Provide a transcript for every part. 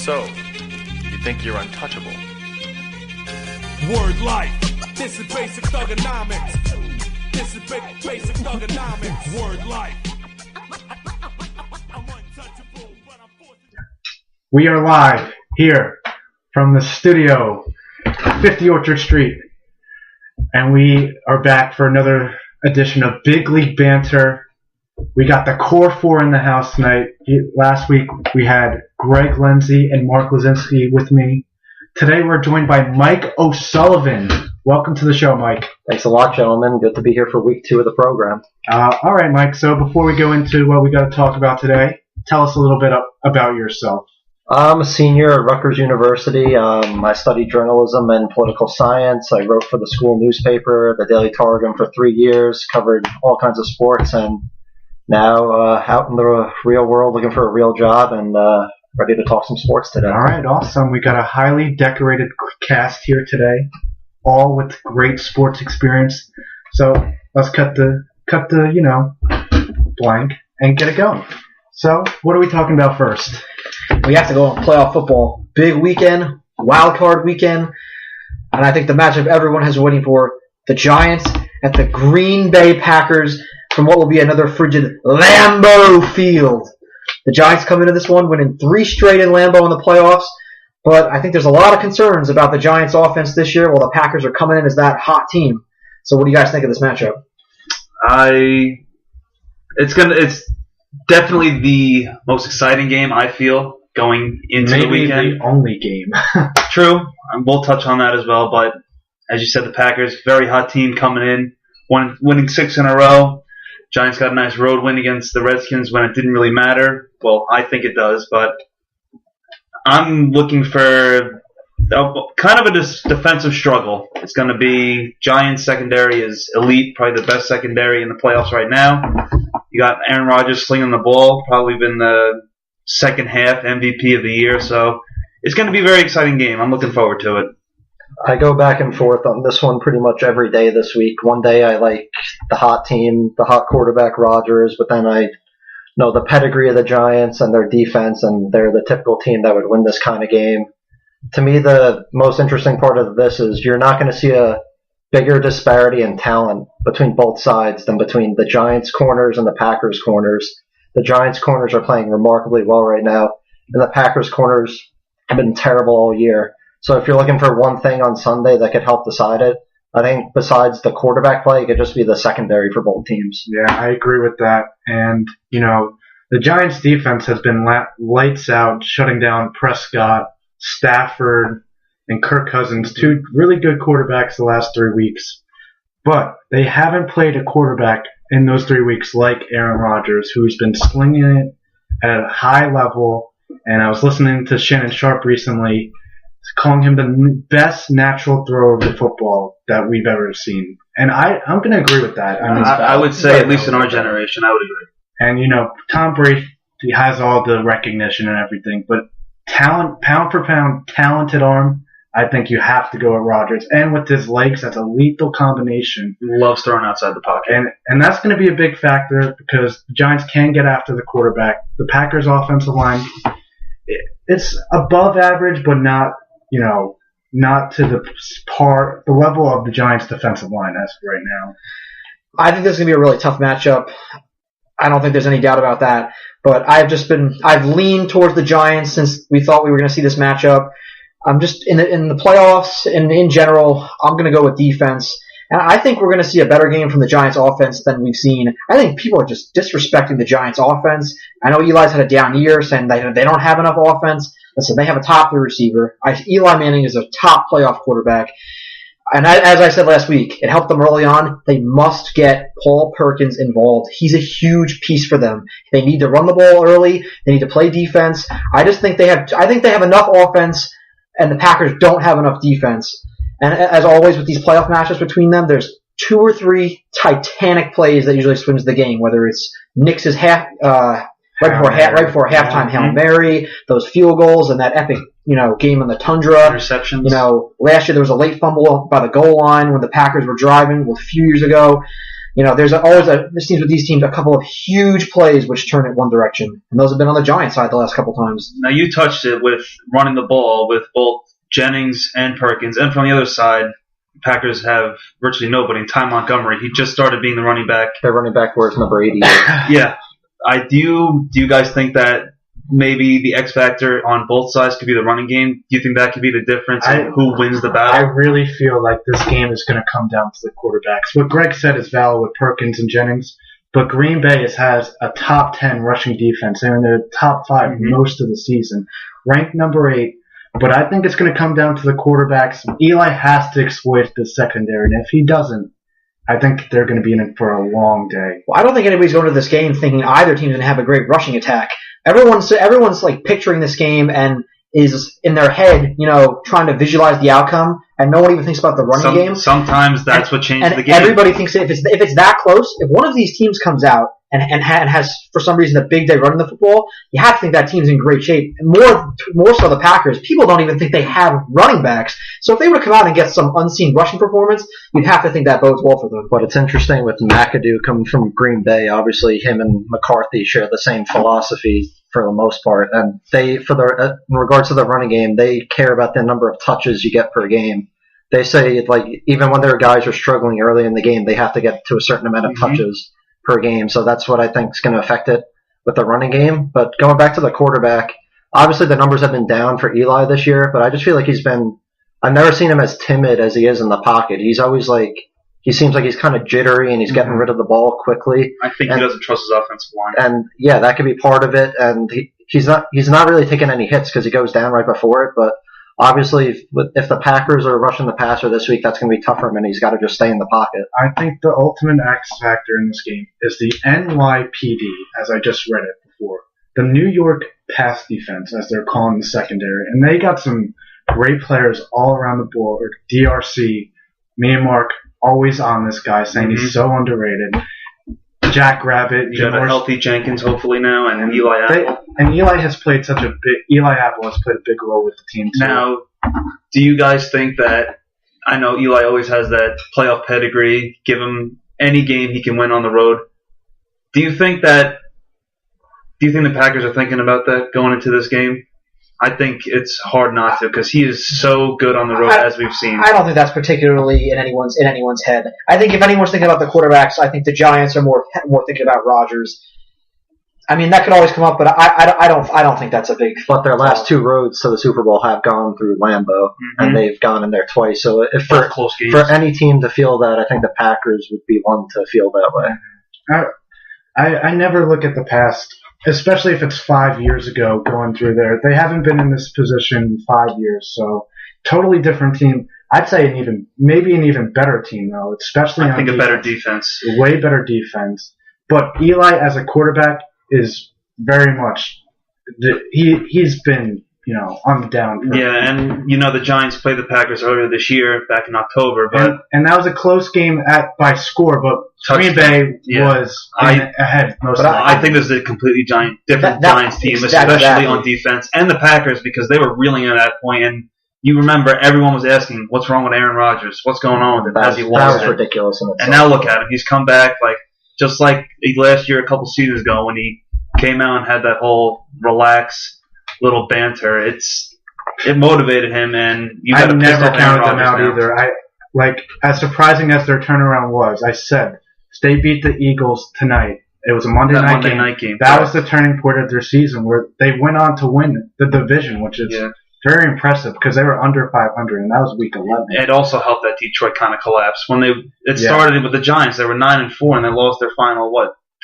So, you think you're untouchable? Word life. This is basic thugonomics. This is basic thugonomics. Word life. I'm untouchable, but I'm forced to... We are live here from the studio, 50 Orchard Street, and we are back for another edition of Big League Banter. We got the core four in the house tonight. Last week we had Greg Lenzi and Mark Lezynski with me. Today we're joined by Mike O'Sullivan. Welcome to the show, Mike. Thanks a lot, gentlemen. Good to be here for week 2 of the program. All right, Mike. So before we go into what we got to talk about today, tell us a little bit about yourself. I'm a senior at Rutgers University. I studied journalism and political science. I wrote for the school newspaper, the Daily Targum, for 3 years, covered all kinds of sports, and now out in the real world looking for a real job and ready to talk some sports today. All right, awesome. We got a highly decorated cast here today, all with great sports experience. So let's cut the blank and get it going. So what are we talking about first? We have to go on playoff football. Big weekend, wild card weekend, and I think the matchup everyone has been waiting for, the Giants at the Green Bay Packers from what will be another frigid Lambeau Field. The Giants come into this one winning 3 straight in Lambeau in the playoffs, but I think there's a lot of concerns about the Giants' offense this year while the Packers are coming in as that hot team. So what do you guys think of this matchup? It's definitely the most exciting game, I feel, going into the weekend. Maybe the only game. True, and we'll touch on that as well, but as you said, the Packers, very hot team coming in, winning 6 in a row. Giants got a nice road win against the Redskins when it didn't really matter. Well, I think it does, but I'm looking for kind of a defensive struggle. It's going to be Giants secondary is elite, probably the best secondary in the playoffs right now. You got Aaron Rodgers slinging the ball, probably been the second half MVP of the year, so it's going to be a very exciting game. I'm looking forward to it. I go back and forth on this one pretty much every day this week. One day I like the hot team, the hot quarterback Rodgers, but then I know the pedigree of the Giants and their defense, and they're the typical team that would win this kind of game. To me, the most interesting part of this is you're not going to see a bigger disparity in talent between both sides than between the Giants corners and the Packers corners. The Giants corners are playing remarkably well right now, and the Packers corners have been terrible all year. So if you're looking for one thing on Sunday that could help decide it, I think besides the quarterback play, it could just be the secondary for both teams. Yeah, I agree with that. And, the Giants' defense has been lights out, shutting down Prescott, Stafford, and Kirk Cousins, 2 really good quarterbacks the last 3 weeks. But they haven't played a quarterback in those 3 weeks like Aaron Rodgers, who's been slinging it at a high level. And I was listening to Shannon Sharp recently, calling him the best natural thrower of the football that we've ever seen. And I'm going to agree with that. I would say, at least in our generation, I would agree. And, Tom Brady has all the recognition and everything, but talent, pound for pound, talented arm, I think you have to go at Rodgers. And with his legs, that's a lethal combination. He loves throwing outside the pocket. And that's going to be a big factor because the Giants can get after the quarterback. The Packers' offensive line, it's above average, but not to the level of the Giants' defensive line as of right now. I think this is going to be a really tough matchup. I don't think there's any doubt about that. But I've leaned towards the Giants since we thought we were going to see this matchup. I'm just in the playoffs and in general, I'm going to go with defense. And I think we're going to see a better game from the Giants offense than we've seen. I think people are just disrespecting the Giants offense. I know Eli's had a down year saying they don't have enough offense. Listen, they have a top 3 receiver. Eli Manning is a top playoff quarterback. And as I said last week, it helped them early on. They must get Paul Perkins involved. He's a huge piece for them. They need to run the ball early. They need to play defense. I think they have enough offense, and the Packers don't have enough defense. And as always with these playoff matchups between them, there's 2 or 3 titanic plays that usually swings the game. Whether it's Knicks' right before halftime Hail Mary, those field goals, and that epic game on the Tundra. Interceptions. Last year there was a late fumble by the goal line when the Packers were driving a few years ago. there's always this seems with these teams a couple of huge plays which turn it one direction, and those have been on the Giants side the last couple times. Now you touched it with running the ball with both Jennings and Perkins, and from the other side, the Packers have virtually nobody. Ty Montgomery, he just started being the running back. Their running back wears number 88. Yeah, do you guys think that maybe the X factor on both sides could be the running game? Do you think that could be the difference in who wins the I battle? really feel like this game is going to come down to the quarterbacks. What Greg said is valid with Perkins and Jennings, but Green Bay has a top 10 rushing defense. They're in the top 5 most of the season, ranked number 8. But I think it's going to come down to the quarterbacks. Eli has to exploit the secondary, and if he doesn't, I think they're going to be in it for a long day. Well, I don't think anybody's going to this game thinking either team's going to have a great rushing attack. Everyone's like picturing this game and is in their head, trying to visualize the outcome, and no one even thinks about the running game. Sometimes that's what changes the game. Everybody thinks if it's that close, if one of these teams comes out and has for some reason a big day running the football, you have to think that team's in great shape. More so the Packers. People don't even think they have running backs. So if they were to come out and get some unseen rushing performance, you'd have to think that bodes well for them. But it's interesting with McAdoo coming from Green Bay. Obviously, him and McCarthy share the same philosophy for the most part, and in regards to the running game, they care about the number of touches you get per game. They say even when their guys are struggling early in the game, they have to get to a certain amount of touches per game. So that's what I think is going to affect it with the running game. But going back to the quarterback, obviously the numbers have been down for Eli this year, but I just feel like I've never seen him as timid as he is in the pocket. He's always he seems like he's kind of jittery and he's getting rid of the ball quickly. I think he doesn't trust his offensive line. And yeah, that could be part of it. And he's not really taking any hits because he goes down right before it. But obviously, if the Packers are rushing the passer this week, that's going to be tough for him, and he's got to just stay in the pocket. I think the ultimate X factor in this game is the NYPD, as I just read it before. The New York Pass Defense, as they're calling the secondary. And they got some great players all around the board. DRC, me and Mark, always on this guy, saying he's so underrated. Jack Rabbit. You got a healthy Jenkins, hopefully, now, and Eli Apple. Eli has played Eli Apple has played a big role with the team, too. Now, do you guys think that, I know Eli always has that playoff pedigree, give him any game he can win on the road. Do you think the Packers are thinking about that going into this game? I think it's hard not to because he is so good on the road, as we've seen. I don't think that's particularly in anyone's head. I think if anyone's thinking about the quarterbacks, I think the Giants are more thinking about Rodgers. I mean, that could always come up, but I don't think that's a big. But their last 2 roads to the Super Bowl have gone through Lambeau, and they've gone in there twice. So if for any team to feel that, I think the Packers would be one to feel that way. I never look at the past. Especially if it's 5 years ago going through there. They haven't been in this position in 5 years, so totally different team. I'd say maybe an even better team, though, especially I think a better defense. Way better defense. But Eli as a quarterback is very much he's been, on the down. Yeah, and the Giants played the Packers earlier this year, back in October, but and that was a close game by score, but Green Bay was ahead most of the time. I think this is a completely different Giants team, especially on defense, and the Packers because they were reeling at that point. And you remember everyone was asking, "What's wrong with Aaron Rodgers? What's going on with him?" That was ridiculous. And now look at him; he's come back just like last year, a couple seasons ago, when he came out and had that whole relax little banter. It motivated him, and I've never counted them out either. As surprising as their turnaround was, I said they beat the Eagles tonight. It was a Monday night game. That was the turning point of their season, where they went on to win the division, which is very impressive because they were under 500, and that was week 11. It also helped that Detroit kind of collapse when it started with the Giants. They were 9-4, and they lost their final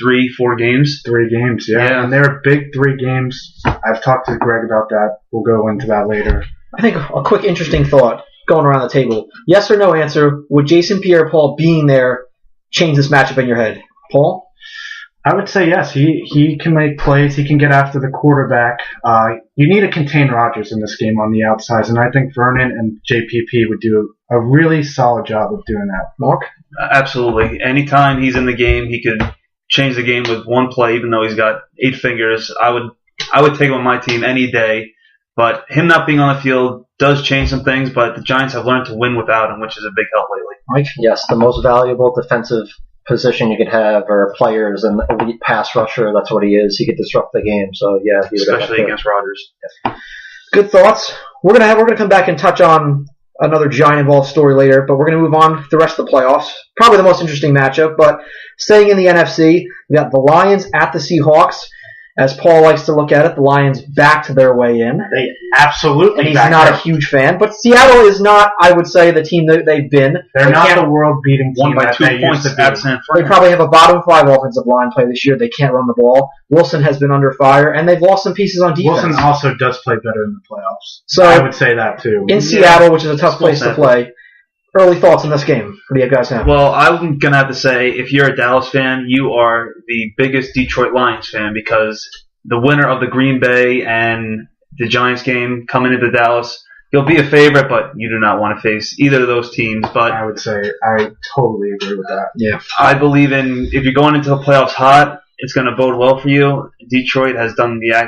3-4 games? 3 games, yeah. And they were big 3 games. I've talked to Greg about that. We'll go into that later. I think a quick interesting thought going around the table. Yes or no answer, would Jason Pierre-Paul being there change this matchup in your head? Paul? I would say yes. He can make plays. He can get after the quarterback. You need to contain Rodgers in this game on the outsides, and I think Vernon and JPP would do a really solid job of doing that. Mark? Absolutely. Anytime he's in the game, he could change the game with one play, even though he's got 8 fingers. I would take him on my team any day, but him not being on the field does change some things, but the Giants have learned to win without him, which is a big help lately. Mike? Yes, the most valuable defensive position you could have, or a player is an elite pass rusher. That's what he is. He could disrupt the game. So yeah, he would have especially against Rodgers. Good thoughts. We're gonna come back and touch on another Giant involved story later, but we're gonna move on to the rest of the playoffs. Probably the most interesting matchup, but staying in the NFC, we got the Lions at the Seahawks. As Paul likes to look at it, the Lions backed their way in. They absolutely. And he's not a huge fan. But Seattle is not, I would say, the team that they've been. They're not the world-beating team Won by that 2 they points used to at be. San They Fran. probably have a bottom 5 offensive line play this year. They can't run the ball. Wilson has been under fire, and they've lost some pieces on defense. Wilson also does play better in the playoffs. So I would say that too. in Seattle, which is a tough Small place to sample. play, early thoughts on this game? What do you guys have? Well, I'm going to have to say, if you're a Dallas fan, you are the biggest Detroit Lions fan, because the winner of the Green Bay and the Giants game coming into Dallas, you'll be a favorite, but you do not want to face either of those teams. But I would say I totally agree with that. Yeah. I believe if you're going into the playoffs hot, it's going to bode well for you. Detroit has done the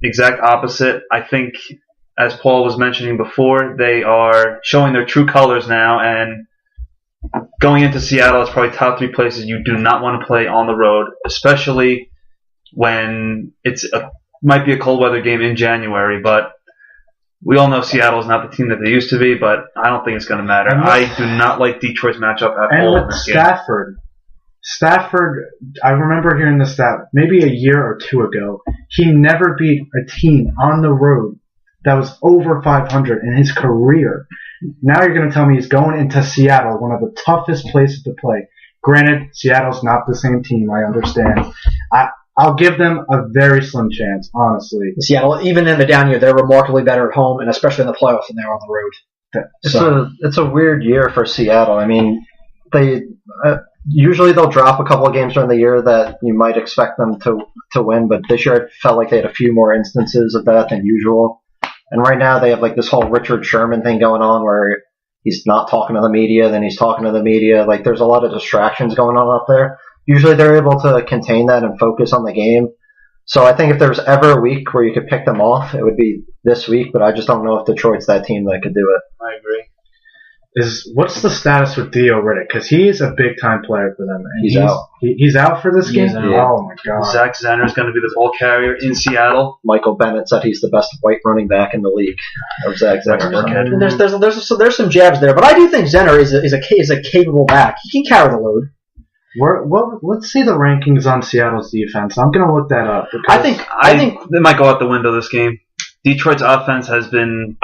exact opposite. I think, as Paul was mentioning before, they are showing their true colors now, and going into Seattle is probably top 3 places you do not want to play on the road, especially when might be a cold weather game in January. But we all know Seattle is not the team that they used to be, but I don't think it's going to matter. I do not like Detroit's matchup at all in And with this game. Stafford, I remember hearing this stat maybe a year or 2 ago. He never beat a team on the road that was over 500 in his career. Now you're going to tell me he's going into Seattle, one of the toughest places to play. Granted, Seattle's not the same team, I understand. I'll give them a very slim chance, honestly. Seattle, even in the down year, they're remarkably better at home, and especially in the playoffs than they are on the road. It's a weird year for Seattle. I mean, they usually they'll drop a couple of games during the year that you might expect them to win, but this year it felt like they had a few more instances of that than usual. And right now they have like this whole Richard Sherman thing going on where he's not talking to the media, then he's talking to the media. Like there's a lot of distractions going on up there. Usually they're able to contain that and focus on the game. So I think if there's ever a week where you could pick them off, it would be this week, but I just don't know if Detroit's that team that could do it. I agree. What's the status with Theo Riddick? Because he's a big time player for them. And He's out. He's out for this game? out. Oh my god. Zach Zenner is going to be the ball carrier in Seattle. Michael Bennett said he's the best white running back in the league. Or Zach Zenner. And there's some jabs there, but I do think Zenner is a capable back. He can carry the load. Let's see the rankings on Seattle's defense. I'm going to look that up. I think they might go out the window this game. Detroit's offense has been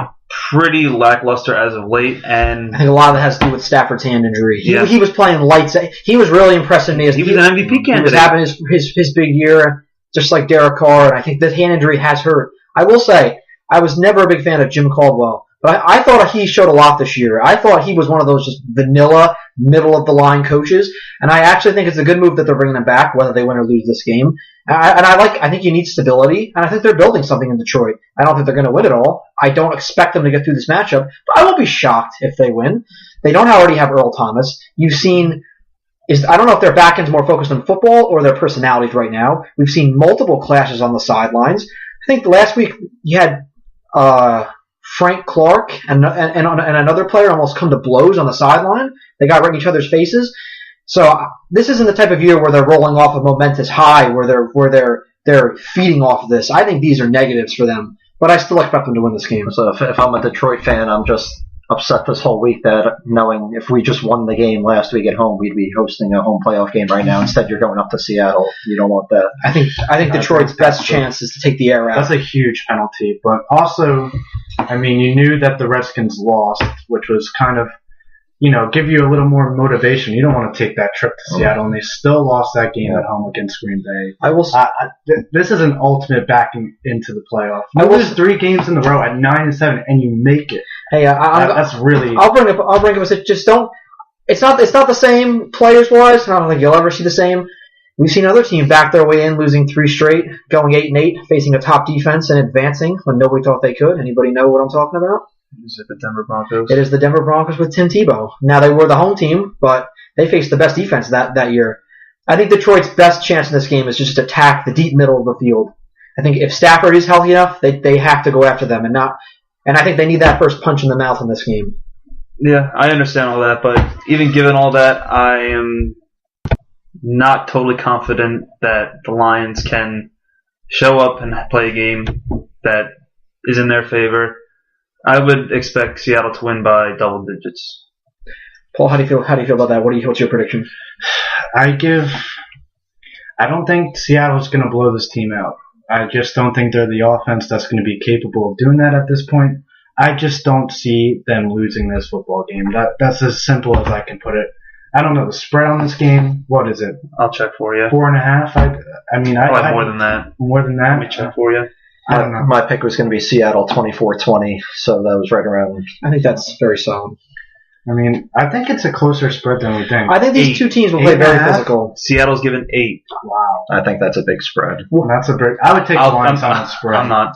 pretty lackluster as of late, and a lot of it has to do with Stafford's hand injury. Yeah. He was playing lights. He was really impressing me. he was an MVP He was candidate. having his big year, just like Derek Carr, and I think that hand injury has hurt. I will say, I was never a big fan of Jim Caldwell, but I thought he showed a lot this year. I thought he was one of those just vanilla, middle-of-the-line coaches, and I actually think it's a good move that they're bringing him back, whether they win or lose this game. I think you need stability, and I think they're building something in Detroit. I don't think they're going to win it all. I don't expect them to get through this matchup, but I won't be shocked if they win. They don't already have Earl Thomas. You've seen... I don't know if their back end's more focused on football or their personalities right now. We've seen multiple clashes on the sidelines. I think last week you had Frank Clark and another player almost come to blows on the sideline. They got right in each other's faces. So this isn't the type of year where they're rolling off a momentous high, where they're feeding off of this. I think these are negatives for them, but I still expect them to win this game. So if I'm a Detroit fan, I'm just upset this whole week that knowing if we just won the game last week at home, we'd be hosting a home playoff game right now. Instead, you're going up to Seattle. You don't want that. I think Detroit's best chance is to take the air out. That's a huge penalty. But also, I mean, you knew that the Redskins lost, which was kind of, give you a little more motivation. You don't want to take that trip to Seattle, and they still lost that game at home against Green Bay. This is an ultimate backing into the playoff. You lose 3 games in a row at 9-7, and you make it. Hey, that's really. I'll bring up. Just don't. It's not the same players wise. I don't think you'll ever see the same. We've seen other teams back their way in, losing 3 straight, going 8-8, facing a top defense and advancing when nobody thought they could. Anybody know what I'm talking about? Is it the Denver Broncos? It is the Denver Broncos with Tim Tebow. Now they were the home team, but they faced the best defense that year. I think Detroit's best chance in this game is just to attack the deep middle of the field. I think if Stafford is healthy enough, they have to go after them and I think they need that first punch in the mouth in this game. Yeah, I understand all that, but even given all that, I am not totally confident that the Lions can show up and play a game that is in their favor. I would expect Seattle to win by double digits. Paul, how do you feel about that? What's your prediction? I don't think Seattle's going to blow this team out. I just don't think they're the offense that's going to be capable of doing that at this point. I just don't see them losing this football game. That's as simple as I can put it. I don't know the spread on this game. What is it? I'll check for you. 4.5? I mean, I'll have more than that. More than that? Let me check for you. I don't know. My pick was going to be Seattle 24-20, so that was right around. I think that's very solid. I mean, I think it's a closer spread than we think. I think these two teams will play very physical. Seattle's given 8. Wow. I think that's a big spread. That's a big. I would take the Lions on the spread. I'm not.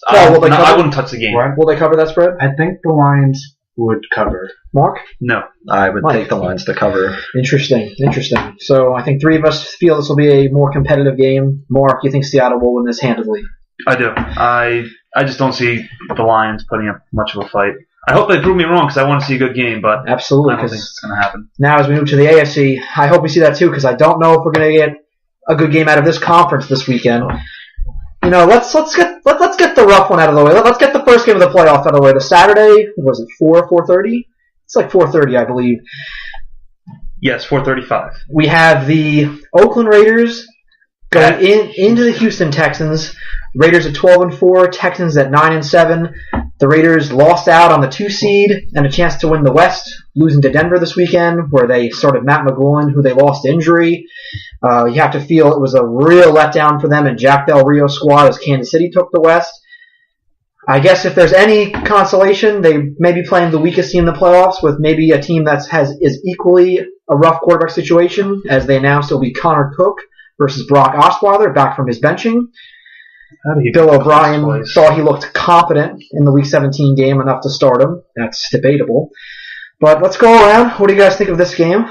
I wouldn't touch the game. What? Will they cover that spread? I think the Lions would cover. Mark? No. I would take the Lions to cover. Interesting. So I think three of us feel this will be a more competitive game. Mark, you think Seattle will win this handily? I do. I just don't see the Lions putting up much of a fight. I hope they prove me wrong because I want to see a good game, but absolutely, I don't think it's going to happen. Now as we move to the AFC, I hope we see that too because I don't know if we're going to get a good game out of this conference this weekend. You know, let's get the rough one out of the way. Let's get the first game of the playoff out of the way. The Saturday, was it 4:30? It's like 4:30, I believe. Yes, 4:35. We have the Oakland Raiders going into the Houston Texans. Raiders at 12-4, Texans at 9-7. The Raiders lost out on the 2 seed and a chance to win the West, losing to Denver this weekend, where they started Matt McGloin, who they lost to injury. You have to feel it was a real letdown for them and Jack Del Rio's squad as Kansas City took the West. I guess if there's any consolation, they may be playing the weakest team in the playoffs with maybe a team that is equally a rough quarterback situation, as they announced it'll be Connor Cook versus Brock Osweiler back from his benching. Bill O'Brien thought he looked confident in the Week 17 game enough to start him. That's debatable. But let's go around. What do you guys think of this game?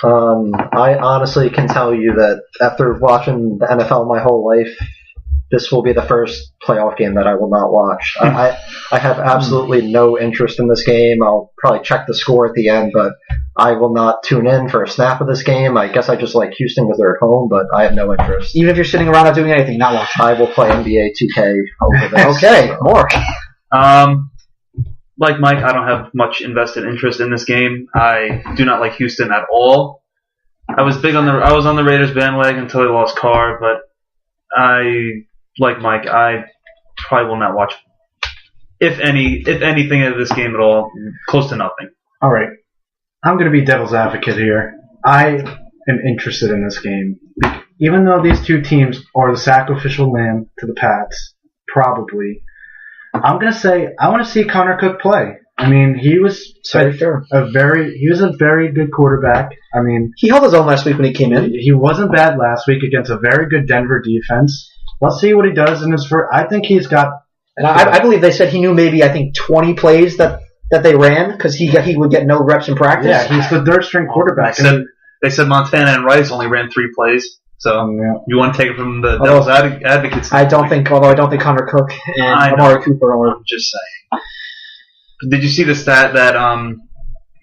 I honestly can tell you that after watching the NFL my whole life, this will be the first playoff game that I will not watch. I have absolutely no interest in this game. I'll probably check the score at the end, but I will not tune in for a snap of this game. I guess I just like Houston because they're at home, but I have no interest. Even if you're sitting around not doing anything, not watching. I will play NBA 2K over this. Okay, so. Mark. Like Mike, I don't have much invested interest in this game. I do not like Houston at all. I was on the Raiders bandwagon until they lost Carr, but like Mike, I probably will not watch, if anything of this game at all, close to nothing. All right. I'm going to be devil's advocate here. I am interested in this game. Even though these two teams are the sacrificial lamb to the Pats, probably, I'm going to say I want to see Connor Cook play. I mean, he was a very good quarterback. I mean, he held his own last week when he came in. He wasn't bad last week against a very good Denver defense. Let's see what he does in his first. I think he's got. And I believe they said he knew maybe 20 plays that they ran because he would get no reps in practice. Yeah, he's the third string quarterback. They said Montana and Rice only ran 3 plays. So you want to take it from the devil's advocates. I don't think Connor Cook and Amari Cooper are. I'm just saying. Did you see the stat that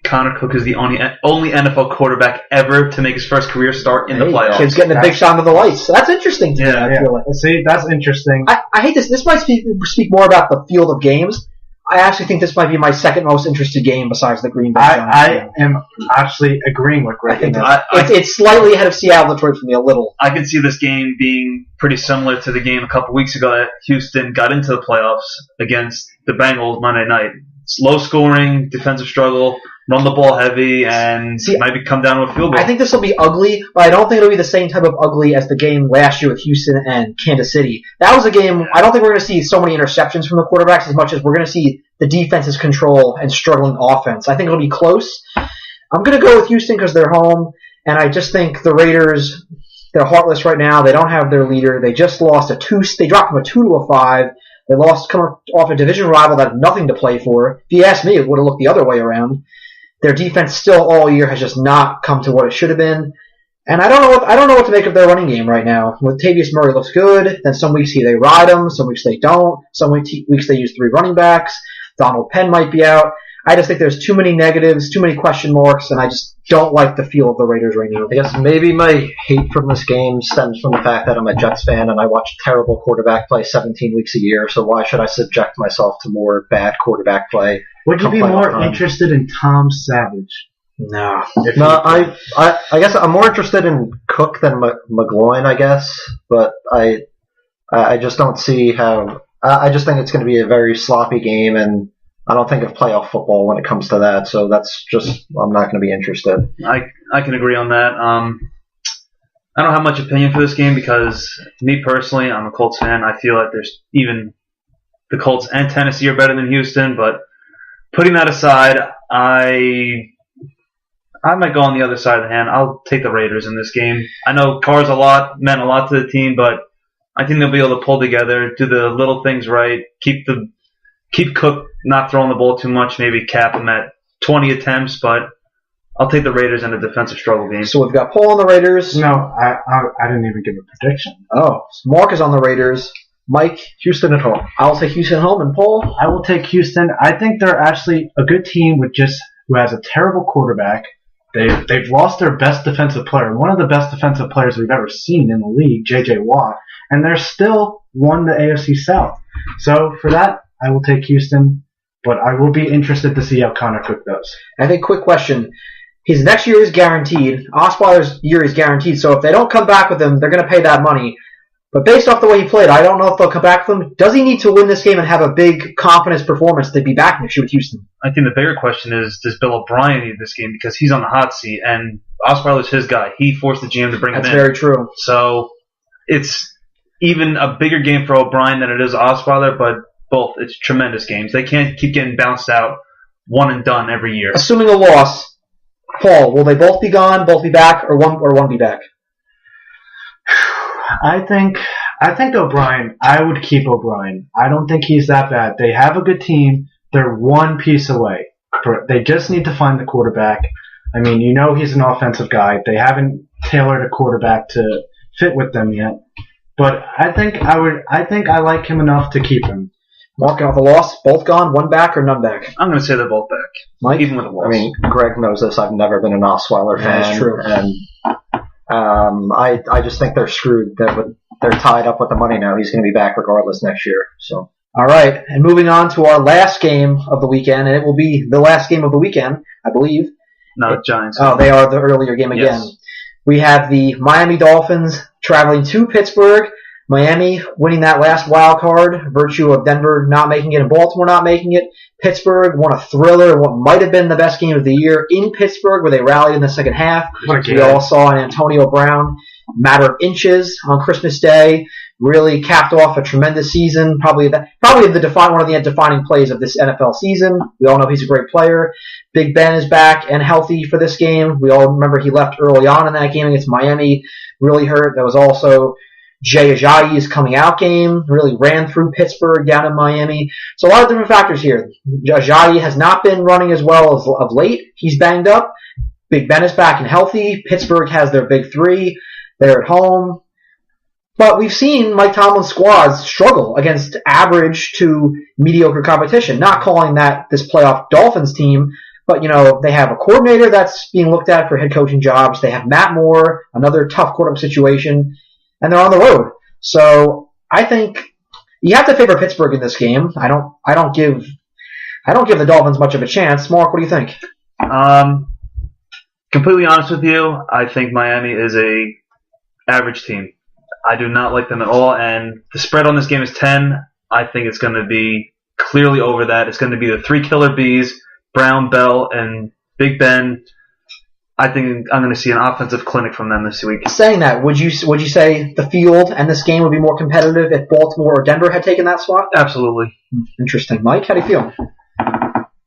Connor Cook is the only NFL quarterback ever to make his first career start in the playoffs? Kid's getting a big shot of the lights. So that's interesting to me. I feel like. See, that's interesting. I hate this. This might speak more about the field of games. I actually think this might be my second most interested game besides the Green Bay Giants. I am actually agreeing with Greg. It's slightly ahead of Seattle Detroit for me a little. I can see this game being pretty similar to the game a couple weeks ago that Houston got into the playoffs against the Bengals Monday night. It's low scoring, defensive struggle, run the ball heavy, and maybe come down to a field goal. I think this will be ugly, but I don't think it'll be the same type of ugly as the game last year with Houston and Kansas City. That was a game, I don't think we're going to see so many interceptions from the quarterbacks as much as we're going to see the defense's control and struggling offense. I think it'll be close. I'm going to go with Houston because they're home, and I just think the Raiders, they're heartless right now. They don't have their leader. They just lost they dropped from a 2 to a 5. They lost coming off a division rival that had nothing to play for. If you ask me, it would have looked the other way around. Their defense still all year has just not come to what it should have been. And I don't know what to make of their running game right now. Latavius Murray looks good. Then some weeks they ride him. Some weeks they don't. Some weeks they use 3 running backs. Donald Penn might be out. I just think there's too many negatives, too many question marks, and I just don't like the feel of the Raiders right now. I guess maybe my hate from this game stems from the fact that I'm a Jets fan and I watch terrible quarterback play 17 weeks a year, so why should I subject myself to more bad quarterback play? Would you be more interested in Tom Savage? No. I guess I'm more interested in Cook than McGloin, I guess, but I just don't see how. I just think it's going to be a very sloppy game, and I don't think of playoff football when it comes to that. So that's just I'm not going to be interested. I can agree on that. I don't have much opinion for this game because me personally, I'm a Colts fan. I feel like there's even the Colts and Tennessee are better than Houston, but putting that aside, I might go on the other side of the hand. I'll take the Raiders in this game. I know Carr's meant a lot to the team, but I think they'll be able to pull together, do the little things right, keep Cook not throwing the ball too much, maybe cap him at 20 attempts, but I'll take the Raiders in a defensive struggle game. So we've got Paul on the Raiders. No, I didn't even give a prediction. Oh, so Mark is on the Raiders. Mike, Houston at home. I'll take Houston at home, and Paul? I will take Houston. I think they're actually a good team who has a terrible quarterback. They've lost their best defensive player, one of the best defensive players we've ever seen in the league, J.J. Watt, and they're still won the AFC South. So for that, I will take Houston, but I will be interested to see how Connor Cook does. I think, quick question. His next year is guaranteed. Osweiler's year is guaranteed, so if they don't come back with him, they're going to pay that money. But based off the way he played, I don't know if they'll come back with him. Does he need to win this game and have a big confidence performance to be back next year with Houston? I think the bigger question is, does Bill O'Brien need this game? Because he's on the hot seat, and Osweiler's his guy. He forced the GM to bring him in. That's very true. So it's even a bigger game for O'Brien than it is Osweiler, but both, it's tremendous games. They can't keep getting bounced out one and done every year. Assuming a loss, Paul, will they both be gone, both be back, or one be back? I think O'Brien, I would keep O'Brien. I don't think he's that bad. They have a good team. They're one piece away. They just need to find the quarterback. I mean, he's an offensive guy. They haven't tailored a quarterback to fit with them yet. But I think I like him enough to keep him. Marking off a loss, both gone, one back or none back? I'm going to say they're both back. Mike? Even with a loss. I mean, Greg knows this. I've never been an Osweiler fan. That's true. And I just think they're screwed. They're tied up with the money now. He's going to be back regardless next year. So. All right, and moving on to our last game of the weekend, and it will be the last game of the weekend, I believe. No, Giants. Oh, they are the earlier game again. Yes. We have the Miami Dolphins traveling to Pittsburgh. Miami winning that last wild card, virtue of Denver not making it and Baltimore not making it. Pittsburgh won a thriller in what might have been the best game of the year in Pittsburgh, where they rallied in the second half. We all saw an Antonio Brown matter of inches on Christmas Day. Really capped off a tremendous season. Probably one of the defining plays of this NFL season. We all know he's a great player. Big Ben is back and healthy for this game. We all remember he left early on in that game against Miami. Really hurt. There was also Jay Ajayi's coming out game. Really ran through Pittsburgh down in Miami. So a lot of different factors here. Ajayi has not been running as well as of late. He's banged up. Big Ben is back and healthy. Pittsburgh has their big three. They're at home. But we've seen Mike Tomlin's squads struggle against average to mediocre competition. Not calling that this playoff Dolphins team, but they have a coordinator that's being looked at for head coaching jobs. They have Matt Moore, another tough quarterback situation, and they're on the road. So I think you have to favor Pittsburgh in this game. I don't give the Dolphins much of a chance. Mark, what do you think? Completely honest with you, I think Miami is a average team. I do not like them at all, and the spread on this game is 10. I think it's going to be clearly over that. It's going to be the three killer bees, Brown, Bell, and Big Ben. I think I'm going to see an offensive clinic from them this week. Saying that, would you say the field and this game would be more competitive if Baltimore or Denver had taken that slot? Absolutely. Interesting. Mike, how do you feel?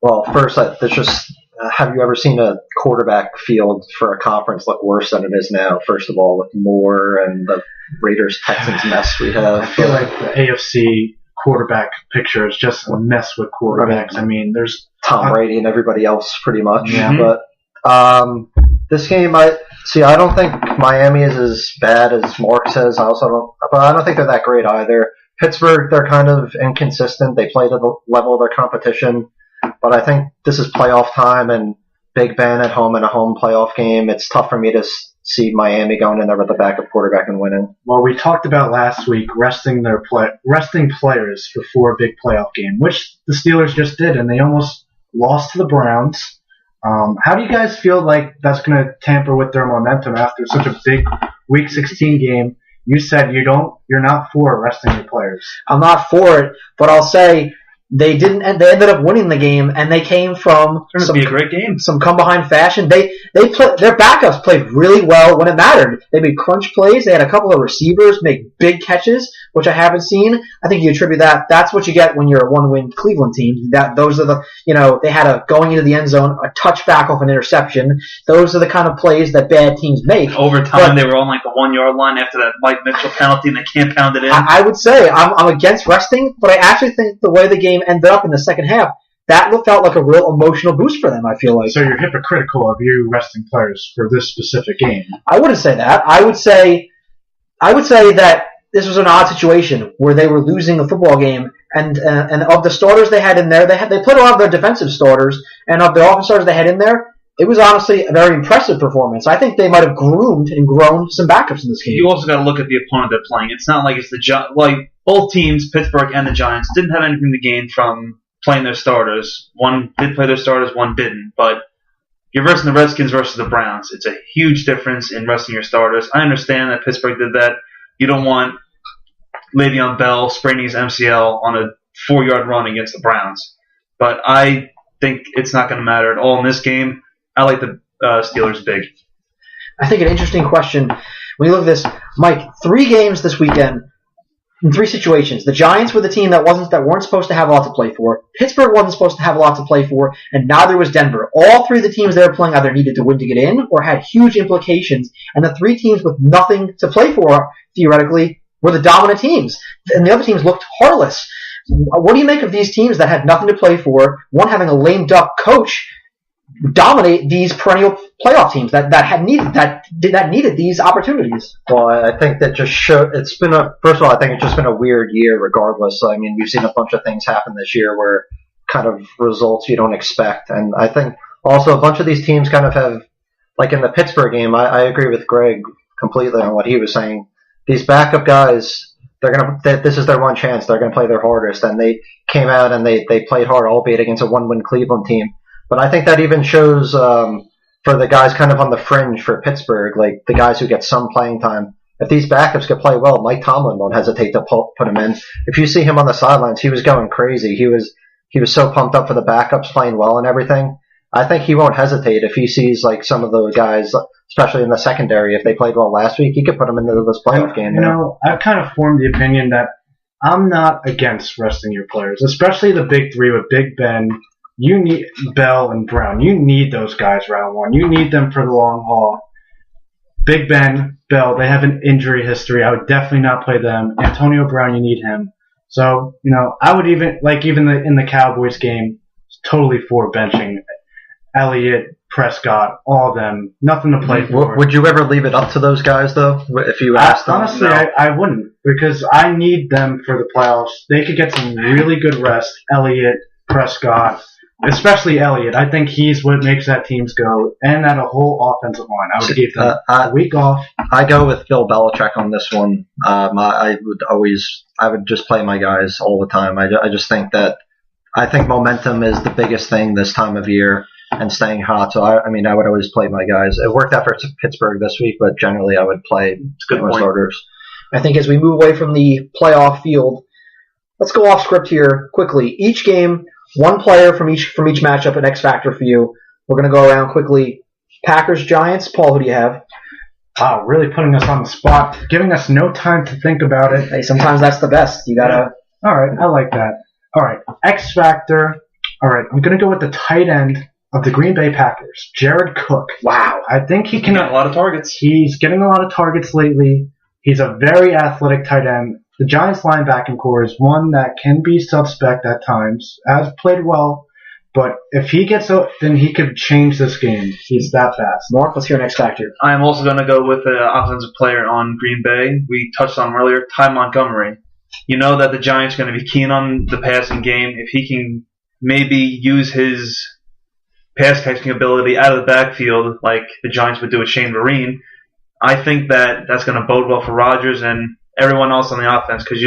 Well, first, there's just have you ever seen a quarterback field for a conference look worse than it is now? First of all, with Moore and the Raiders-Texans mess we have. I feel like the AFC quarterback picture is just a mess with quarterbacks. I mean, there's Tom Brady and everybody else pretty much. Yeah. But this game, I don't think Miami is as bad as Mark says. I don't think they're that great either. Pittsburgh, they're kind of inconsistent. They play to the level of their competition. But I think this is playoff time, and Big Ben at home in a home playoff game. It's tough for me to see Miami going in there with a backup quarterback and winning. Well, we talked about last week resting players before a big playoff game, which the Steelers just did, and they almost lost to the Browns. How do you guys feel like that's going to tamper with their momentum after such a big Week 16 game? You said you're not for resting your players. I'm not for it, but I'll say they didn't. They ended up winning the game, and they came from It's going to be a great game. some come behind fashion. Their backups played really well when it mattered. They made crunch plays. They had a couple of receivers make big catches, which I haven't seen. I think you attribute that. That's what you get when you're a one-win Cleveland team. Those are they had a going into the end zone, a touchback off an interception. Those are the kind of plays that bad teams make. Over time, they were on like the 1 yard line after that Mike Mitchell penalty, and they can't pound it in. I would say I'm against resting, but I actually think the way the game ended up in the second half, that felt like a real emotional boost for them, I feel like. So you're hypocritical of you resting players for this specific game. I wouldn't say that. I would say that this was an odd situation where they were losing a football game, and of the starters they had in there, they played a lot of their defensive starters, and of the offensive starters they had in there, it was honestly a very impressive performance. I think they might have groomed and grown some backups in this game. You also got to look at the opponent they're playing. It's not like it's like both teams, Pittsburgh and the Giants, didn't have anything to gain from playing their starters. One did play their starters, one didn't. But you're versing the Redskins versus the Browns. It's a huge difference in resting your starters. I understand that Pittsburgh did that. You don't want Le'Veon Bell spraining his MCL on a 4-yard run against the Browns. But I think it's not going to matter at all in this game. I like the Steelers big. I think an interesting question when you look at this, Mike. 3 games this weekend in 3 situations. The Giants were the team that weren't supposed to have a lot to play for. Pittsburgh wasn't supposed to have a lot to play for, and neither was Denver. All 3 of the teams they were playing either needed to win to get in or had huge implications. And the 3 teams with nothing to play for, theoretically, were the dominant teams, and the other teams looked heartless. What do you make of these teams that had nothing to play for? One having a lame duck coach dominate these perennial playoff teams that needed these opportunities. Well, I think that just first of all, I think it's just been a weird year regardless. I mean, we've seen a bunch of things happen this year where kind of results you don't expect. And I think also a bunch of these teams kind of have, like in the Pittsburgh game, I agree with Greg completely on what he was saying. These backup guys, this is their one chance. They're going to play their hardest. And they came out and they played hard, albeit against a 1-win Cleveland team. But I think that even shows for the guys kind of on the fringe for Pittsburgh, like the guys who get some playing time. If these backups could play well, Mike Tomlin won't hesitate to put him in. If you see him on the sidelines, he was going crazy. He was so pumped up for the backups playing well and everything. I think he won't hesitate if he sees like some of those guys, especially in the secondary. If they played well last week, he could put them into this playoff game. You know, I've kind of formed the opinion that I'm not against resting your players, especially the big 3 with Big Ben. You need Bell and Brown. You need those guys round 1. You need them for the long haul. Big Ben, Bell, they have an injury history. I would definitely not play them. Antonio Brown, you need him. So, I would even in the Cowboys game, totally for benching Elliott, Prescott, all of them. Nothing to play for. Would you ever leave it up to those guys, though, if you asked them? Honestly, no. I wouldn't, because I need them for the playoffs. They could get some really good rest. Elliott, Prescott, especially Elliott. I think he's what makes that teams go, and that a whole offensive line. I would give them a week off. I go with Bill Belichick on this one. I would just play my guys all the time. I just think momentum is the biggest thing this time of year and staying hot. So I would always play my guys. It worked out for Pittsburgh this week, but generally I would play my starters. I think as we move away from the playoff field, let's go off script here quickly. Each game, one player from each matchup, an X factor for you. We're going to go around quickly. Packers, Giants. Paul, who do you have? Wow, really putting us on the spot, giving us no time to think about it. Hey, sometimes that's the best. You gotta. All right, I like that. All right, X factor. All right, I'm going to go with the tight end of the Green Bay Packers, Jared Cook. Wow, I think he can get a lot of targets. He's getting a lot of targets lately. He's a very athletic tight end. The Giants' linebacking core is one that can be suspect at times, has played well, but if he gets up, then he could change this game. He's that fast. Mark, let's hear next factor. I am also going to go with the offensive player on Green Bay. We touched on him earlier, Ty Montgomery. You know that the Giants are going to be keen on the passing game. If he can maybe use his pass catching ability out of the backfield like the Giants would do with Shane Vereen, I think that's going to bode well for Rodgers and everyone else on the offense because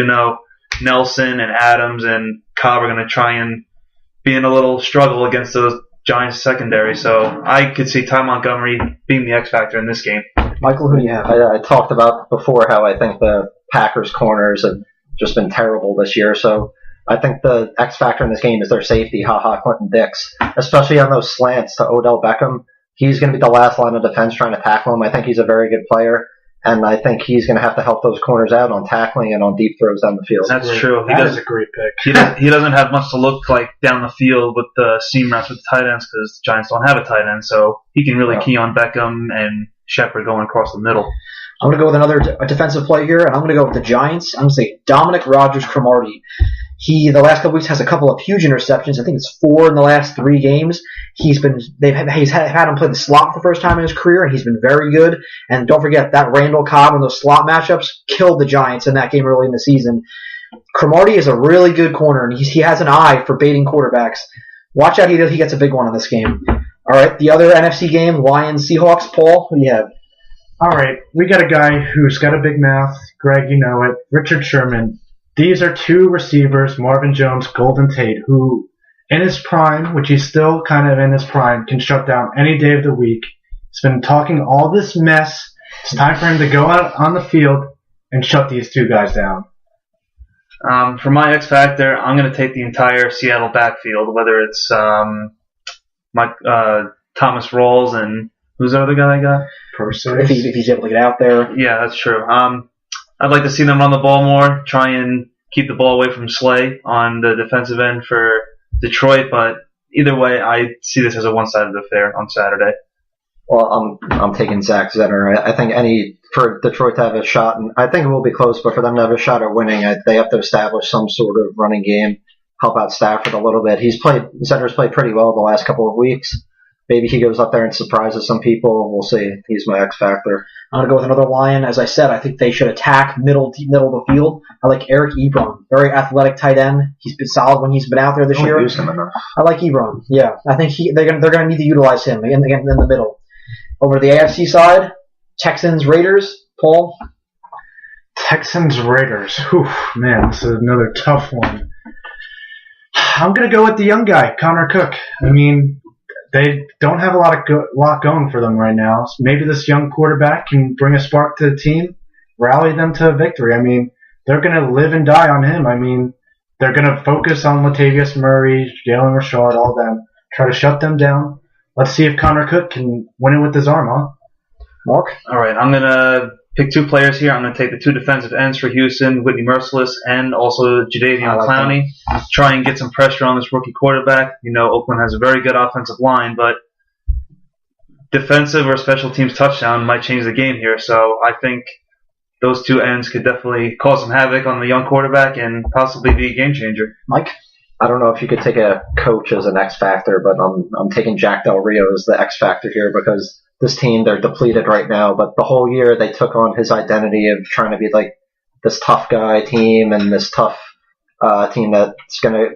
Nelson and Adams and Cobb are going to try and be in a little struggle against those Giants secondary. So I could see Ty Montgomery being the X factor in this game. Michael, who do you have? I talked about before how I think the Packers corners have just been terrible this year. So I think the X factor in this game is their safety, Clinton Dix, especially on those slants to Odell Beckham. He's going to be the last line of defense trying to tackle him. I think he's a very good player, and I think he's going to have to help those corners out on tackling and on deep throws down the field. That's true. That is a great pick. He doesn't have much to look like down the field with the seam routes with the tight ends because the Giants don't have a tight end, so he can really key on Beckham and Shepard going across the middle. I'm going to go with another defensive play here, and I'm going to go with the Giants. I'm going to say Dominic Rodgers-Cromartie. He, the last couple weeks, has a couple of huge interceptions. I think it's 4 in the last 3 games. He's had him play the slot for the first time in his career, and he's been very good. And don't forget, that Randall Cobb and those slot matchups killed the Giants in that game early in the season. Cromartie is a really good corner, and he has an eye for baiting quarterbacks. Watch out, he gets a big one in this game. All right, the other NFC game, Lions-Seahawks. Paul, who do you have? All right, we got a guy who's got a big mouth. Greg, you know it. Richard Sherman. These are 2 receivers, Marvin Jones, Golden Tate, who in his prime, which he's still kind of in his prime, can shut down any day of the week. He's been talking all this mess. It's time for him to go out on the field and shut these 2 guys down. For my X Factor, I'm going to take the entire Seattle backfield, whether it's Thomas Rawls and who's the other guy I got? If he's able to get out there. Yeah, that's true. I'd like to see them run the ball more, try and keep the ball away from Slay on the defensive end for Detroit, but either way, I see this as a one-sided affair on Saturday. Well, I'm taking Zach Zenner. I think for Detroit to have a shot, and I think it will be close, but for them to have a shot at winning, they have to establish some sort of running game, help out Stafford a little bit. Zenner's played pretty well the last couple of weeks. Maybe he goes up there and surprises some people. We'll see. He's my X factor. I'm going to go with another Lion. As I said, I think they should attack middle of the field. I like Eric Ebron, very athletic tight end. He's been solid when he's been out there this year. Use him enough. I like Ebron. Yeah, I think they're going to need to utilize him in the middle. Over the AFC side, Texans Raiders. Paul. Texans Raiders. Whew, man, this is another tough one. I'm going to go with the young guy, Connor Cook. I mean, they don't have a lot going for them right now. So maybe this young quarterback can bring a spark to the team, rally them to a victory. I mean, they're going to live and die on him. I mean, they're going to focus on Latavius Murray, Jalen Richard, all them, try to shut them down. Let's see if Connor Cook can win it with his arm, huh? Mark? All right, I'm going to pick 2 players here. I'm going to take the 2 defensive ends for Houston, Whitney Merciless, and also Jadeveon Clowney. Try and get some pressure on this rookie quarterback. You know, Oakland has a very good offensive line, but defensive or special teams touchdown might change the game here. So I think those 2 ends could definitely cause some havoc on the young quarterback and possibly be a game changer. Mike? I don't know if you could take a coach as an X factor, but I'm taking Jack Del Rio as the X factor here because this team, they're depleted right now, but the whole year they took on his identity of trying to be like this tough guy team and this tough team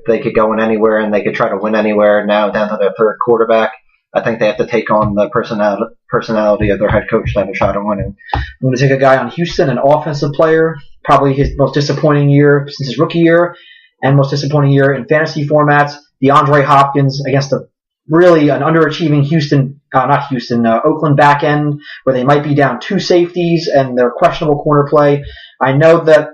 they could go in anywhere and they could try to win anywhere. Now down to their 3rd quarterback, I think they have to take on the personality of their head coach to have a shot at winning. I'm going to take a guy on Houston, an offensive player, probably his most disappointing year since his rookie year and most disappointing year in fantasy formats, DeAndre Hopkins against an underachieving Oakland back end where they might be down 2 safeties and their questionable corner play. I know that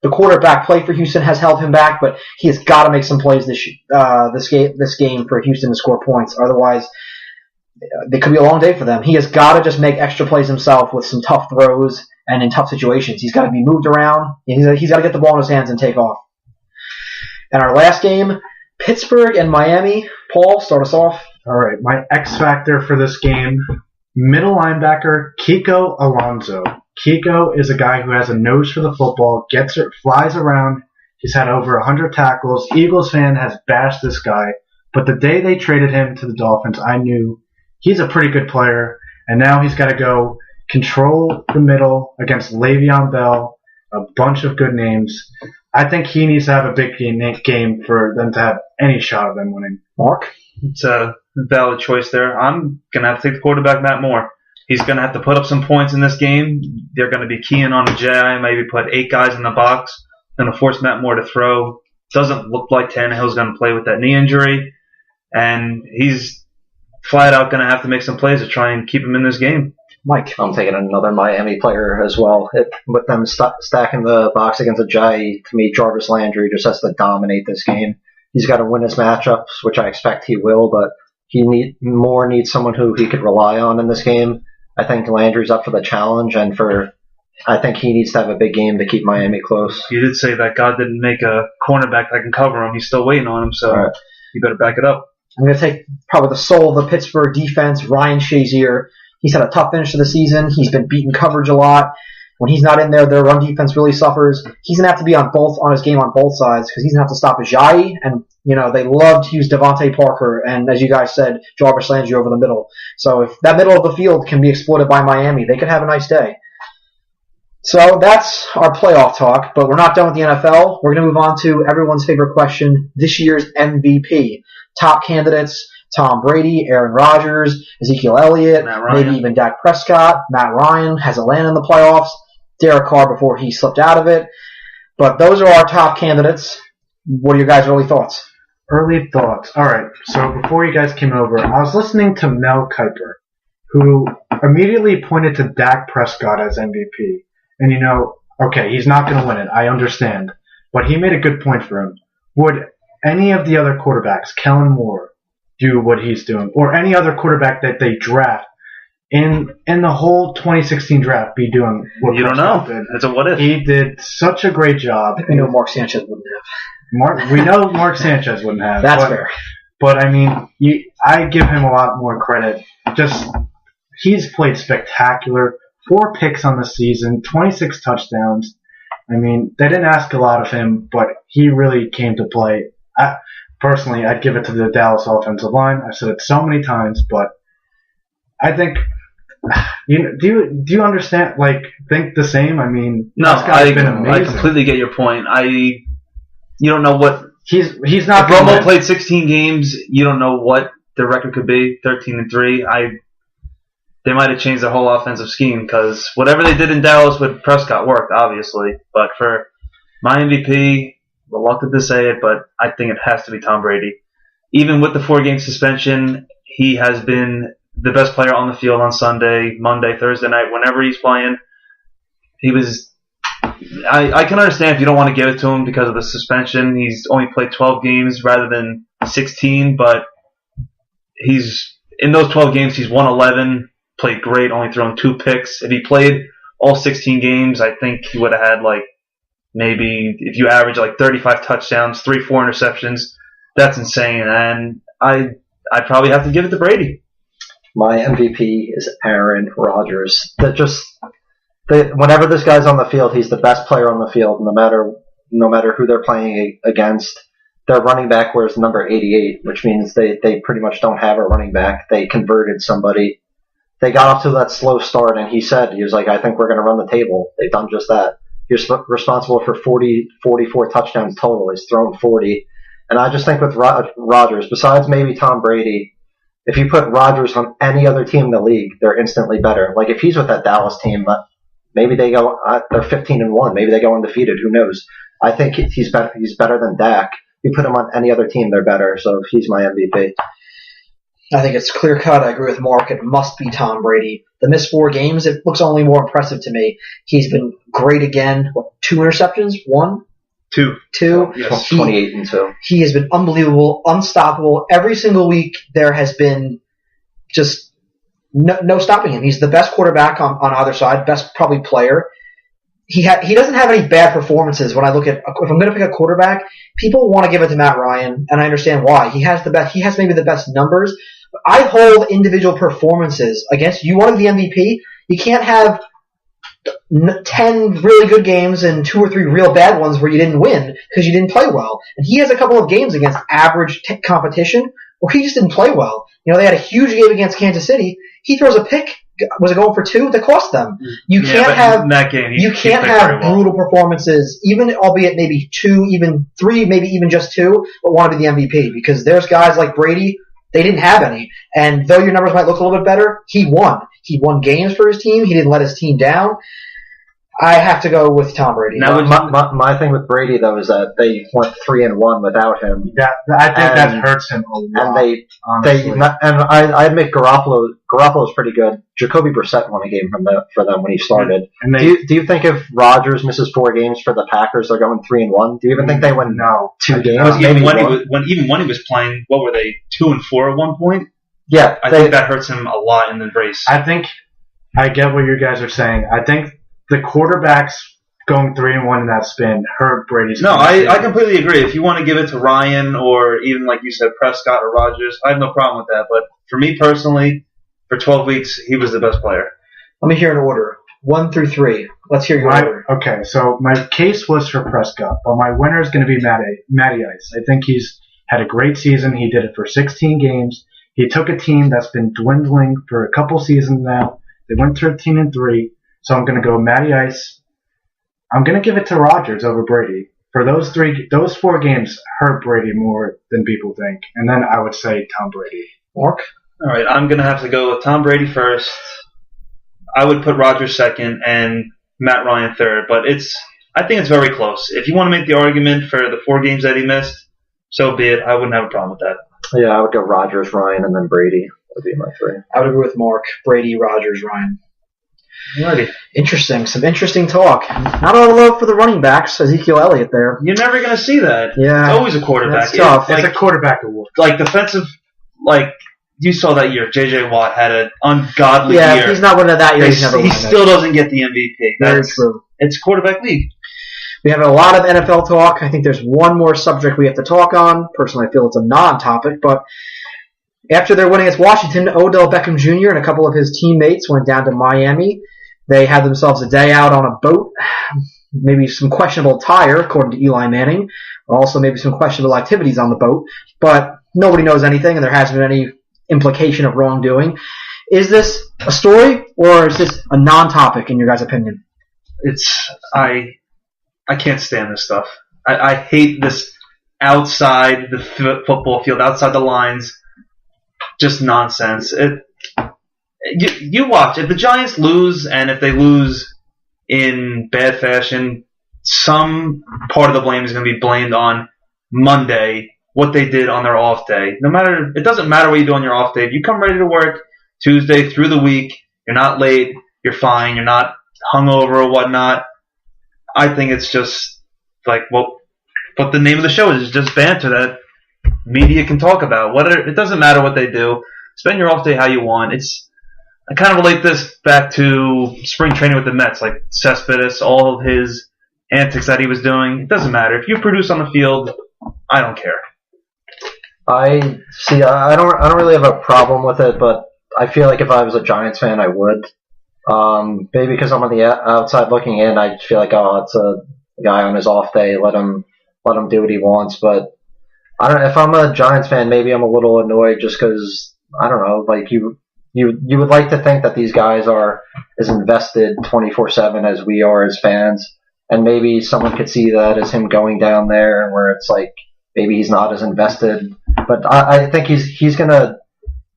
the quarterback play for Houston has held him back, but he has got to make some plays this game for Houston to score points. Otherwise, it could be a long day for them. He has got to just make extra plays himself with some tough throws and in tough situations. He's got to be moved around. He's got to get the ball in his hands and take off. And our last game, Pittsburgh and Miami. Paul, start us off. All right, my X factor for this game, middle linebacker Kiko Alonso. Kiko is a guy who has a nose for the football, flies around. He's had over 100 tackles. Eagles fan has bashed this guy, but the day they traded him to the Dolphins, I knew he's a pretty good player, and now he's got to go control the middle against Le'Veon Bell, a bunch of good names. I think he needs to have a big game for them to have any shot of them winning. Mark? It's a valid choice there. I'm going to have to take the quarterback, Matt Moore. He's going to have to put up some points in this game. They're going to be keying on the J.I., maybe put 8 guys in the box. Going to force Matt Moore to throw. Doesn't look like Tannehill's going to play with that knee injury. And he's flat out going to have to make some plays to try and keep him in this game. Mike? I'm taking another Miami player as well. With them stacking the box against a J.I., to me, Jarvis Landry just has to dominate this game. He's got to win his matchups, which I expect he will, but he needs someone who he could rely on in this game. I think Landry's up for the challenge, and I think he needs to have a big game to keep Miami close. You did say that God didn't make a cornerback that can cover him. He's still waiting on him, so you better back it up. I'm going to take probably the soul of the Pittsburgh defense, Ryan Shazier. He's had a tough finish to the season. He's been beating coverage a lot. When he's not in there, their run defense really suffers. He's going to have to be on his game on both sides because he's going to have to stop Ajayi. And, they love to use Devontae Parker and, as you guys said, Jarvis Landry over the middle. So if that middle of the field can be exploited by Miami, they could have a nice day. So that's our playoff talk, but we're not done with the NFL. We're going to move on to everyone's favorite question, this year's MVP. Top candidates, Tom Brady, Aaron Rodgers, Ezekiel Elliott, maybe even Dak Prescott. Matt Ryan hasn't landed in the playoffs. Derek Carr before he slipped out of it. But those are our top candidates. What are your guys' early thoughts? Early thoughts. All right. So before you guys came over, I was listening to Mel Kiper, who immediately pointed to Dak Prescott as MVP. And okay, he's not going to win it. I understand. But he made a good point for him. Would any of the other quarterbacks, Kellen Moore, do what he's doing? Or any other quarterback that they draft in the whole 2016 draft be doing what you Prescott don't know. did? It's a what if. He did such a great job. We know Mark Sanchez wouldn't have. We know Mark Sanchez wouldn't have. That's fair. But I mean, I give him a lot more credit. He's played spectacular. 4 picks on the season, 26 touchdowns. I mean, they didn't ask a lot of him, but he really came to play. Personally, I'd give it to the Dallas offensive line. I've said it so many times, but I think do you understand? Think the same? I mean, no, Prescott's been amazing. I completely get your point. You don't know what he's not. If Romo played 16 games, you don't know what their record could be. 13-3. They might have changed their whole offensive scheme because whatever they did in Dallas with Prescott worked, obviously. But for my MVP, reluctant to say it, but I think it has to be Tom Brady. Even with the 4-game suspension, he has been the best player on the field on Sunday, Monday, Thursday night, whenever he's playing. He was. I can understand if you don't want to give it to him because of the suspension. He's only played 12 games rather than 16, but in those 12 games, he's won 11. Played great, only thrown 2 picks. If he played all 16 games, I think he would have had maybe if you average 35 touchdowns, 3-4 interceptions, that's insane. And I'd probably have to give it to Brady. My MVP is Aaron Rodgers. Whenever this guy's on the field, he's the best player on the field, no matter who they're playing against. Their running back wears number 88, which means they pretty much don't have a running back. They converted somebody. They got off to that slow start, and he was like, I think we're going to run the table. They've done just that. He's responsible for 44 touchdowns total. He's thrown 40. And I just think with Rodgers, besides maybe Tom Brady, if you put Rodgers on any other team in the league, they're instantly better. If he's with that Dallas team, maybe they go, they're 15-1. Maybe they go undefeated. Who knows? I think he's better. He's better than Dak. You put him on any other team, they're better. So he's my MVP. I think it's clear cut. I agree with Mark. It must be Tom Brady. The missed 4 games, it looks only more impressive to me. He's been great again. 2 interceptions? 1? 2. Yes. 28-2. He has been unbelievable, unstoppable. Every single week there has been just no stopping him. He's the best quarterback on either side, best probably player. He doesn't have any bad performances. When I look at, if I'm going to pick a quarterback, people want to give it to Matt Ryan, and I understand why. He has maybe the best numbers. But I hold individual performances against you. Want to be the MVP? You can't have 10 really good games and 2 or 3 real bad ones where you didn't win because you didn't play well. And he has a couple of games against average competition Well, he just didn't play well. They had a huge game against Kansas City. He throws a pick. Was it going for 2 that cost them? You can't have in that game. You can't have brutal performances, even albeit maybe 2, even 3, maybe even just 2, but want to be the MVP because there's guys like Brady. They didn't have any, and though your numbers might look a little bit better, he won. He won games for his team. He didn't let his team down. I have to go with Tom Brady. Now, my thing with Brady though is that they went 3-1 without him. I think that hurts him a lot. And I admit Garoppolo's pretty good. Jacoby Brissett won a game for them when he started. And do you think if Rodgers misses 4 games for the Packers, they're going 3-1? Do you even think they win 2 games? Even when he was playing, what were they 2-4 at one point? Yeah, I think that hurts him a lot in the race. I think I get what you guys are saying. I think the quarterbacks going 3-1 in that spin hurt Brady's. No, I completely agree. If you want to give it to Ryan or even like you said, Prescott or Rodgers, I have no problem with that. But for me personally, for 12 weeks, he was the best player. Let me hear an order. 1 through 3. Let's hear your order. Okay, so my case was for Prescott, but my winner is going to be Matty Ice. I think he's had a great season. He did it for 16 games. He took a team that's been dwindling for a couple seasons now. They went 13-3. So I'm going to go Matty Ice. I'm going to give it to Rodgers over Brady. For those 4 games hurt Brady more than people think. And then I would say Tom Brady. Mark? All right, I'm going to have to go with Tom Brady first. I would put Rodgers second and Matt Ryan third. But I think it's very close. If you want to make the argument for the 4 games that he missed, so be it. I wouldn't have a problem with that. Yeah, I would go Rodgers, Ryan, and then Brady would be my 3. I would agree with Mark. Brady, Rodgers, Ryan. Alrighty. Interesting. Some interesting talk. Not a lot of love for the running backs. Ezekiel Elliott there. You're never going to see that. Yeah. It's always a quarterback. It's tough. It's a quarterback award. Like defensive, you saw that year. J.J. Watt had an ungodly year. Yeah, he's not winning that year. He still doesn't get the MVP. Very true. It's a quarterback league. We have a lot of NFL talk. I think there's one more subject we have to talk on. Personally, I feel it's a non-topic, but after their win against Washington, Odell Beckham Jr. and a couple of his teammates went down to Miami. They had themselves a day out on a boat, maybe some questionable attire, according to Eli Manning, also maybe some questionable activities on the boat, but nobody knows anything and there hasn't been any implication of wrongdoing. Is this a story or is this a non-topic in your guys' opinion? I can't stand this stuff. I hate this outside the football field, outside the lines, just nonsense. You watch. If the Giants lose, and if they lose in bad fashion, some part of the blame is going to be blamed on Monday, what they did on their off day. It doesn't matter what you do on your off day. If you come ready to work Tuesday through the week, you're not late, you're fine, you're not hungover or whatnot. I think it's just like what the name of the show is just banter that media can talk about. It doesn't matter what they do. Spend your off day how you want. I kind of relate this back to spring training with the Mets, like Cespedes, all of his antics that he was doing. It doesn't matter. If you produce on the field, I don't care. I don't really have a problem with it, but I feel like if I was a Giants fan, I would. Maybe because I'm on the outside looking in, I feel like, it's a guy on his off day. Let him do what he wants. But I don't know. If I'm a Giants fan, maybe I'm a little annoyed just because I don't know. Like you would like to think that these guys are as invested 24/7 as we are as fans, and maybe someone could see that as him going down there, where it's like maybe he's not as invested. But I think he's gonna.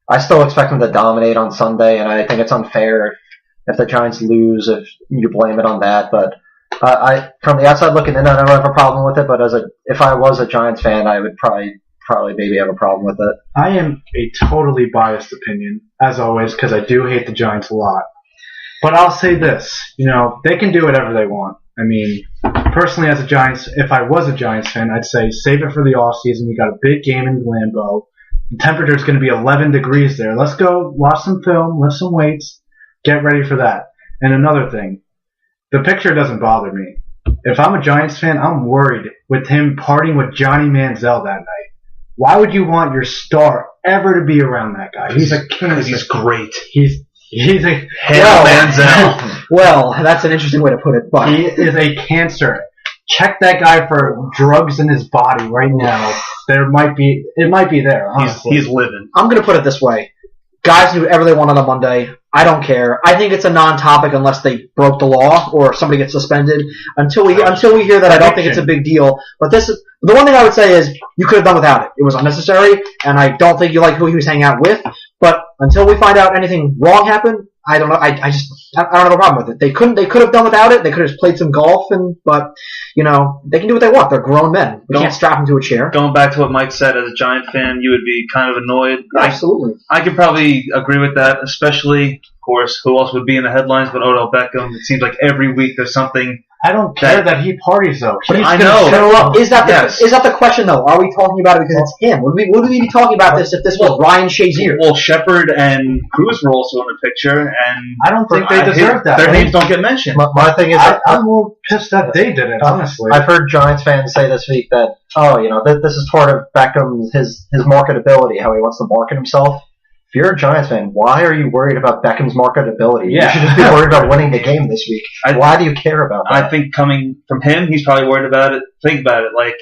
I still expect him to dominate on Sunday, and I think it's unfair if the Giants lose if you blame it on that. But from the outside looking in, I don't have a problem with it. But if I was a Giants fan, I would probably maybe have a problem with it. I am a totally biased opinion, as always, because I do hate the Giants a lot. But I'll say this, they can do whatever they want. I mean, personally, if I was a Giants fan, I'd say save it for the off season. We got a big game in Lambeau. The temperature is going to be 11 degrees there. Let's go watch some film, lift some weights, get ready for that. And another thing, the picture doesn't bother me. If I'm a Giants fan, I'm worried with him partying with Johnny Manziel that night. Why would you want your star ever to be around that guy? He's a cancer. Because he's great. He's a Manziel. Well, that's an interesting way to put it. But he is a cancer. check that guy for drugs in his body right now. It might be there. Honestly. He's living. I'm going to put it this way. Guys do whatever they want on a Monday. I don't care. I think it's a non-topic unless they broke the law or somebody gets suspended. Until we hear that, I don't think it's a big deal. But this is the one thing I would say is you could have done without it. It was unnecessary, and I don't think you like who he was hanging out with. But until we find out anything wrong happened, I don't know. I don't have a problem with it. They could have done without it. They could have just played some golf, but they can do what they want. They're grown men. We can't strap them to a chair. Going back to what Mike said, as a Giant fan, you would be kind of annoyed. Absolutely. I could probably agree with that, especially, of course, who else would be in the headlines but Odell Beckham? It seems like every week there's something. I don't care that he parties though. He's I gonna know. show up. Is that the question though? Are we talking about it because it's him? Would we be talking about this if this was Ryan Shazier? Well, Shepard and Cruz were also in the picture, and I don't think they deserve that. Their names don't get mentioned. My thing is, I'm a little pissed that they did it. Honestly, I've heard Giants fans say this week that this is part of Beckham's his marketability, how he wants to market himself. If you're a Giants fan, why are you worried about Beckham's marketability? Yeah. You should just be worried about winning the game this week. Why do you care about that? I think coming from him, he's probably worried about it. Think about it. Like,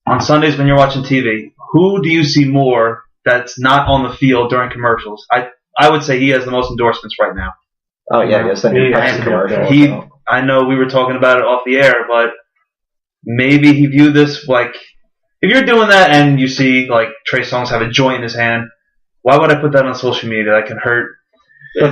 on Sundays when you're watching TV, who do you see more that's not on the field during commercials? I would say he has the most endorsements right now. Oh, yeah, yes. I know we were talking about it off the air, but maybe he viewed this like, if you're doing that and you see, like, Trey Songz have a joint in his hand, why would I put that on social media? That can hurt.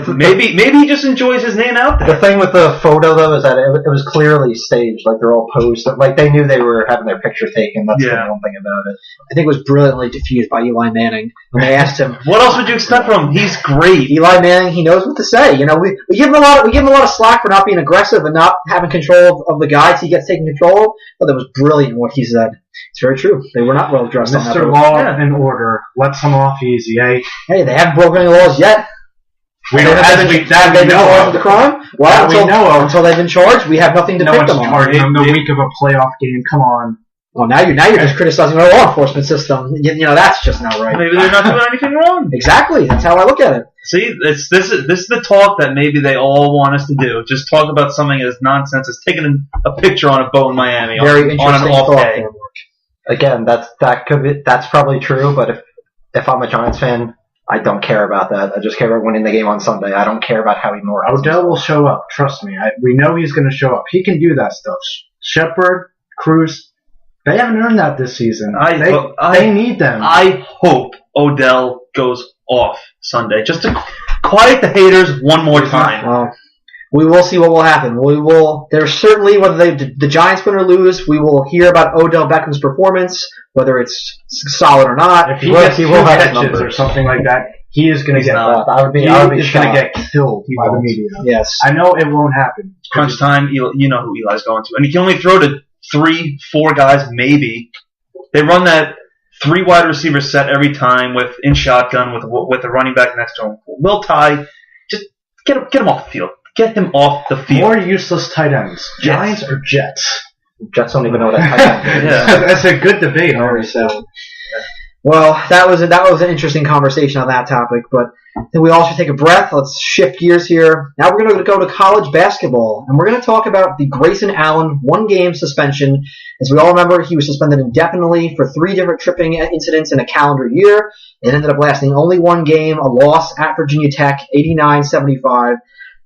Maybe he just enjoys his name out there. The thing with the photo, though, is that it was clearly staged. Like, they're all posed. Like, they knew they were having their picture taken. That's the one thing about it. I think it was brilliantly diffused by Eli Manning when they asked him. What else would you expect from him? He's great. Eli Manning, he knows what to say. We give him a lot of slack for not being aggressive and not having control of the guys he gets taken control of. But that was brilliant what he said. It's very true. They were not well dressed. Mr. Law and Order lets them off easy, eh? Hey, they haven't broken any laws yet. We know have they been charged with the crime? Well, until they've been charged, we have nothing to pick them on. No one's charging them the week of a playoff game. Come on. Well, now you're just criticizing our law enforcement system. That's just not right. Maybe they're not doing anything wrong. Exactly. That's how I look at it. See, this is the talk that maybe they all want us to do. Just talk about something as nonsense as taking a picture on a boat in Miami Very interesting on an off thought day. there. Again, that's probably true, but if I'm a Giants fan, I don't care about that. I just care about winning the game on Sunday. I don't care about how he markets. Odell will show up. Trust me. We know he's going to show up. He can do that stuff. Shepard, Cruz, they haven't earned that this season. They need them. I hope Odell goes off Sunday just to quiet the haters one more time. We will see what will happen. There's certainly, whether the Giants win or lose, we will hear about Odell Beckham's performance, whether it's solid or not. If he gets 2 catches or something like that, he is going to get I would be going to get killed by the media. Yes. I know it won't happen. Crunch time, you know who Eli's going to. And he can only throw to 3-4 guys, maybe. They run that 3 wide receiver set every time in shotgun with a running back next to him. Will Ty, just get him off the field. Get him off the field. More useless tight ends. Giants or Jets? Jets don't even know what that tight end is. That's a good debate. Well, that was an interesting conversation on that topic, but then we all should take a breath. Let's shift gears here. Now we're going to go to college basketball, and we're going to talk about the Grayson Allen 1-game suspension. As we all remember, he was suspended indefinitely for 3 different tripping incidents in a calendar year. It ended up lasting only 1 game, a loss at Virginia Tech, 89-75.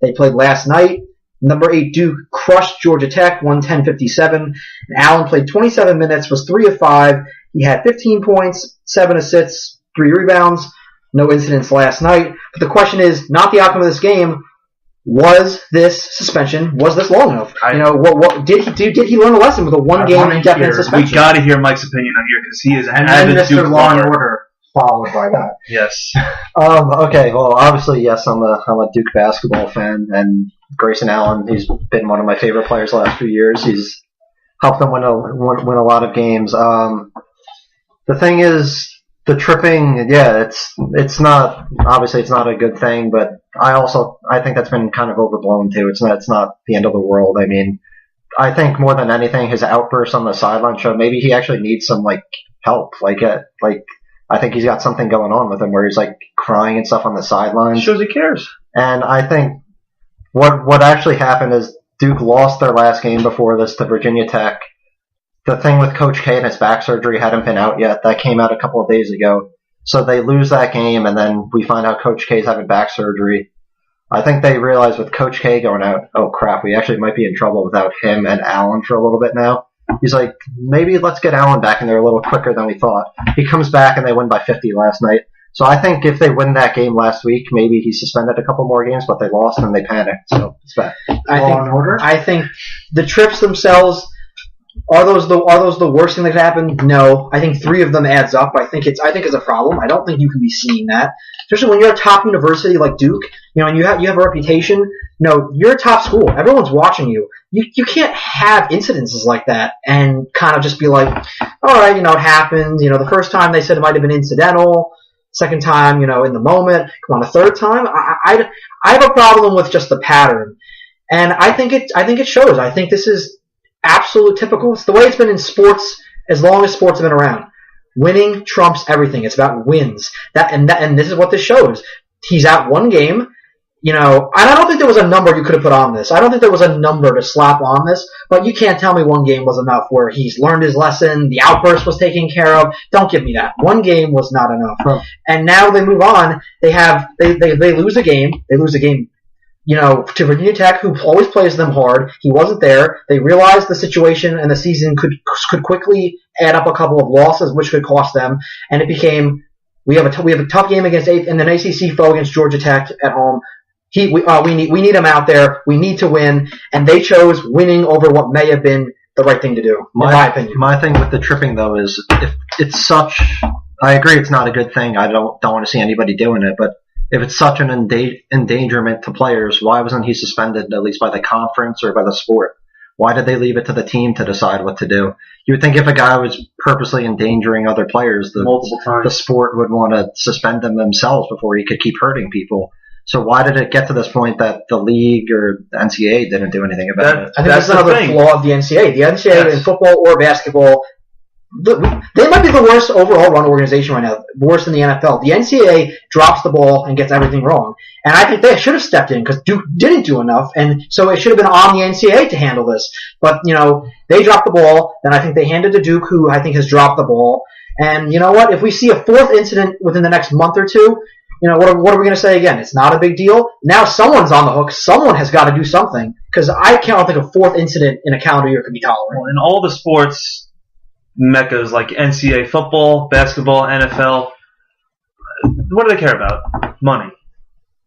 They played last night. Number 8 Duke crushed Georgia Tech, 110-57. And Allen played 27 minutes, was 3 of 5. He had 15 points, 7 assists, 3 rebounds. No incidents last night. But the question is not the outcome of this game. Was this suspension long enough? What did he learn a lesson with a 1-game indefinite suspension? We got to hear Mike's opinion on here because he is an avid Duke Mr. Law and lover. Order followed by that. Yes. Okay. Well, obviously, yes. I'm a Duke basketball fan, and Grayson Allen. He's been one of my favorite players the last few years. He's helped them win a lot of games. The thing is, the tripping. Yeah, it's not a good thing, but I think that's been kind of overblown too. It's not the end of the world. I mean, I think more than anything, his outbursts on the sideline show maybe he actually needs some help. I think he's got something going on with him where he's crying and stuff on the sidelines. Shows he cares. And I think what actually happened is Duke lost their last game before this to Virginia Tech. the thing with Coach K and his back surgery hadn't been out yet. That came out a couple of days ago. So they lose that game, and then we find out Coach K's having back surgery. I think they realize with Coach K going out, oh crap, we actually might be in trouble without him and Allen for a little bit now. He's like, maybe let's get Allen back in there a little quicker than we thought. He comes back and they win by 50 last night. So I think if they win that game last week, maybe he's suspended a couple more games, but they lost and they panicked. So it's bad. I think the trips themselves, are those the worst thing that could happen? No. I think 3 of them adds up. I think it's a problem. I don't think you can be seeing that. Especially when you're a top university like Duke, and you have a reputation. You're a top school. Everyone's watching you. You can't have incidences like that and kind of just be like, all right, it happens. The first time they said it might have been incidental. Second time, in the moment. Come on, a third time. I have a problem with just the pattern, and I think it shows. I think this is absolute typical. It's the way it's been in sports as long as sports have been around. Winning trumps everything. It's about wins. And this is what this shows. He's out one game. And I don't think there was a number you could have put on this. I don't think there was a number to slap on this, but you can't tell me one game was enough where he's learned his lesson, the outburst was taken care of. Don't give me that. One game was not enough. Huh. And now they move on. They lose a game. They lose a game, to Virginia Tech, who always plays them hard. He wasn't there. They realized the situation and the season could quickly add up a couple of losses, which could cost them. And it became, we have a tough game against in an ACC foe against Georgia Tech at home. We need him out there. We need to win, and they chose winning over what may have been the right thing to do, in my opinion. My thing with the tripping though is if it's such. I agree, it's not a good thing. I don't want to see anybody doing it, but if it's such an endangerment to players, why wasn't he suspended at least by the conference or by the sport? Why did they leave it to the team to decide what to do? You would think if a guy was purposely endangering other players, the sport would want to suspend them themselves before he could keep hurting people. So why did it get to this point that the league or the NCAA didn't do anything about it? I think that's another flaw of the NCAA. The NCAA in football or basketball, they might be the worst overall run organization right now, worse than the NFL. The NCAA drops the ball and gets everything wrong. And I think they should have stepped in because Duke didn't do enough, and so it should have been on the NCAA to handle this. But, they dropped the ball, then I think they handed to Duke, who I think has dropped the ball. And you know what? If we see a 4th incident within the next month or two, what are we going to say again? It's not a big deal. Now someone's on the hook. Someone has got to do something because I can't think a 4th incident in a calendar year could be tolerated. Well, in all the sports meccas like NCAA football, basketball, NFL, what do they care about? Money.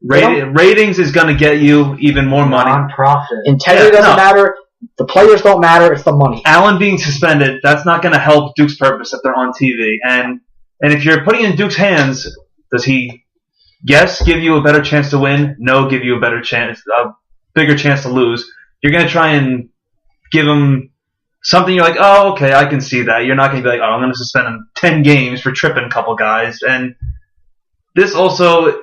Ratings is going to get you even more money. Non-profit. Integrity doesn't matter. The players don't matter. It's the money. Allen being suspended, that's not going to help Duke's purpose if they're on TV. And if you're putting it in Duke's hands, does he... Yes, give you a better chance to win. No, give you a bigger chance to lose. You're going to try and give him something you're like, oh, okay, I can see that. You're not going to be like, oh, I'm going to suspend him 10 games for tripping a couple guys. And this also,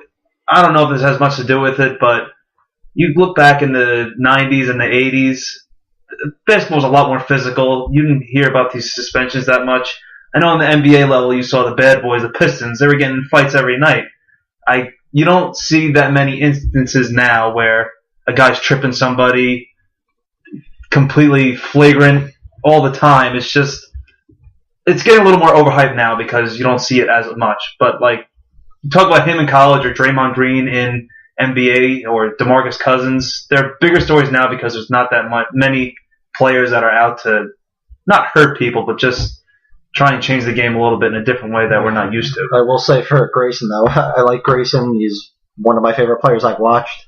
I don't know if this has much to do with it, but you look back in the 90s and the 80s, basketball was a lot more physical. You didn't hear about these suspensions that much. I know on the NBA level, you saw the bad boys, the Pistons. They were getting in fights every night. You don't see that many instances now where a guy's tripping somebody completely flagrant all the time. It's getting a little more overhyped now because you don't see it as much. But you talk about him in college or Draymond Green in NBA or DeMarcus Cousins, they're bigger stories now because there's not that many players that are out to not hurt people, but just try and change the game a little bit in a different way that we're not used to. I will say for Grayson, though, I like Grayson. He's one of my favorite players I've watched.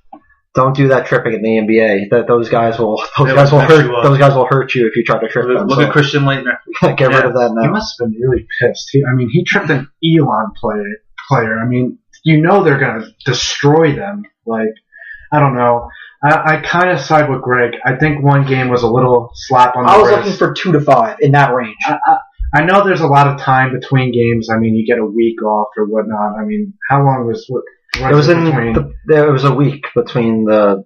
Don't do that tripping in the NBA. Those guys will hurt you if you try to trip them. Look at Christian Laettner. Get rid of that now. He must have been really pissed. He tripped an Elon player. They're going to destroy them. I don't know. I kind of side with Greg. I think one game was a little slap on the wrist. I was looking for 2 to 5 in that range. I know there's a lot of time between games. You get a week off or whatnot. How long was what? It was a week between the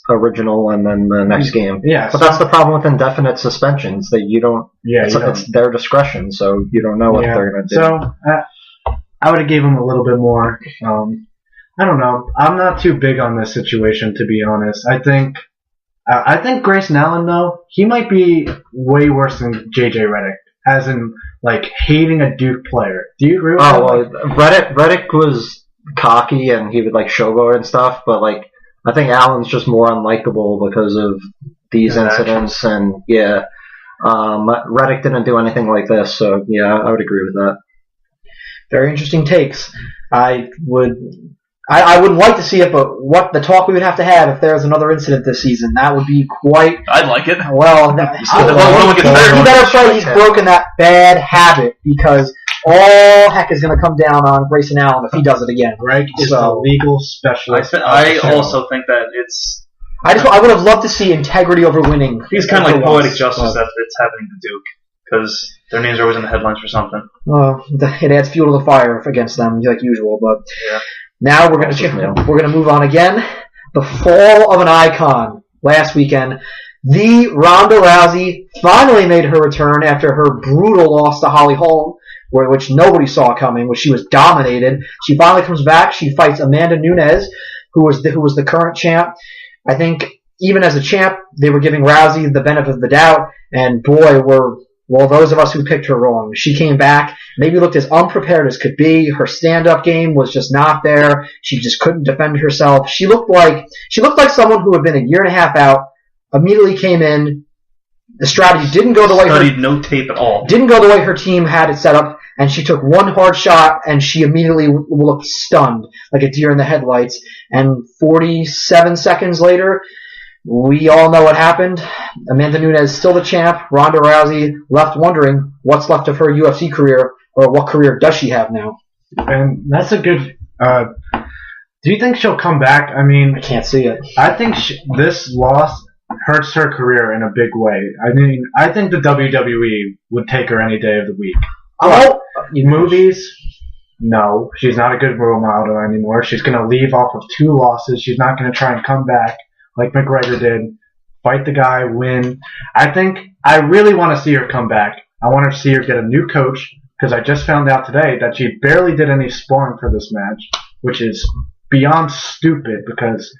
original and then the next game. Yeah, but that's the problem with indefinite suspensions. That you don't. Yeah, it's their discretion, so you don't know what they're going to do. So I would have gave them a little bit more. I don't know. I'm not too big on this situation, to be honest. I think I think Grayson Allen, though, he might be way worse than J.J. Redick, as in, like, hating a Duke player. Do you agree with that? Redick was cocky and he would, like, showboat and stuff, but, like, I think Allen's just more unlikable because of these incidents, and, Redick didn't do anything like this, so, yeah, I would agree with that. Very interesting takes. I wouldn't like to see it, but what the talk we would have to have if there was another incident this season, that would be quite... I'd like it. Well, he better pray he's broken that bad habit, because all heck is going to come down on Grayson Allen if he does it again. Greg is a legal specialist. I also think that it's... I would have loved to see integrity over winning. He's kind of like poetic justice that it's happening to Duke, because their names are always in the headlines for something. Well, it adds fuel to the fire against them, like usual, but... Yeah. Now we're going to move on again. The fall of an icon last weekend. The Ronda Rousey finally made her return after her brutal loss to Holly Holm, which nobody saw coming, which she was dominated. She finally comes back. She fights Amanda Nunes, who was the current champ. I think even as a champ, they were giving Rousey the benefit of the doubt, and boy, those of us who picked her wrong. She came back, maybe looked as unprepared as could be. Her stand-up game was just not there. She just couldn't defend herself. She looked like someone who had been a year and a half out, immediately came in. The strategy didn't go the way studied no tape at all. Didn't go the way her team had it set up, and she took one hard shot, and she immediately looked stunned, like a deer in the headlights. And 47 seconds later, we all know what happened. Amanda Nunes still the champ. Ronda Rousey left wondering what's left of her UFC career, or what career does she have now. And that's a good... do you think she'll come back? I mean... I can't see it. I think this loss hurts her career in a big way. I mean, I think the WWE would take her any day of the week. Movies? No. She's not a good role model anymore. She's going to leave off of 2 losses. She's not going to try and come back like McGregor did, fight the guy, win. I really want to see her come back. I want to see her get a new coach, because I just found out today that she barely did any sparring for this match, which is beyond stupid, because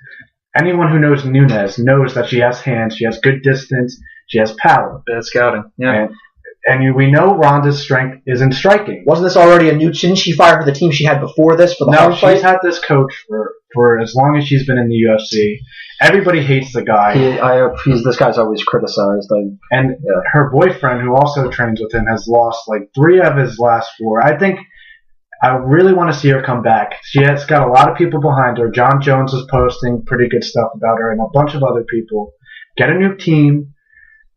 anyone who knows Nunes knows that she has hands, she has good distance, she has power. Bad scouting, yeah. And we know Ronda's strength is in striking. Wasn't this already didn't she fire for the team she had before this for the No, fight? she's had this coach for as long as she's been in the UFC. Everybody hates the guy. This guy's always criticized. Her boyfriend, who also trains with him, has lost like 3 of his last 4. I really want to see her come back. She has got a lot of people behind her. John Jones is posting pretty good stuff about her, and a bunch of other people. Get a new team.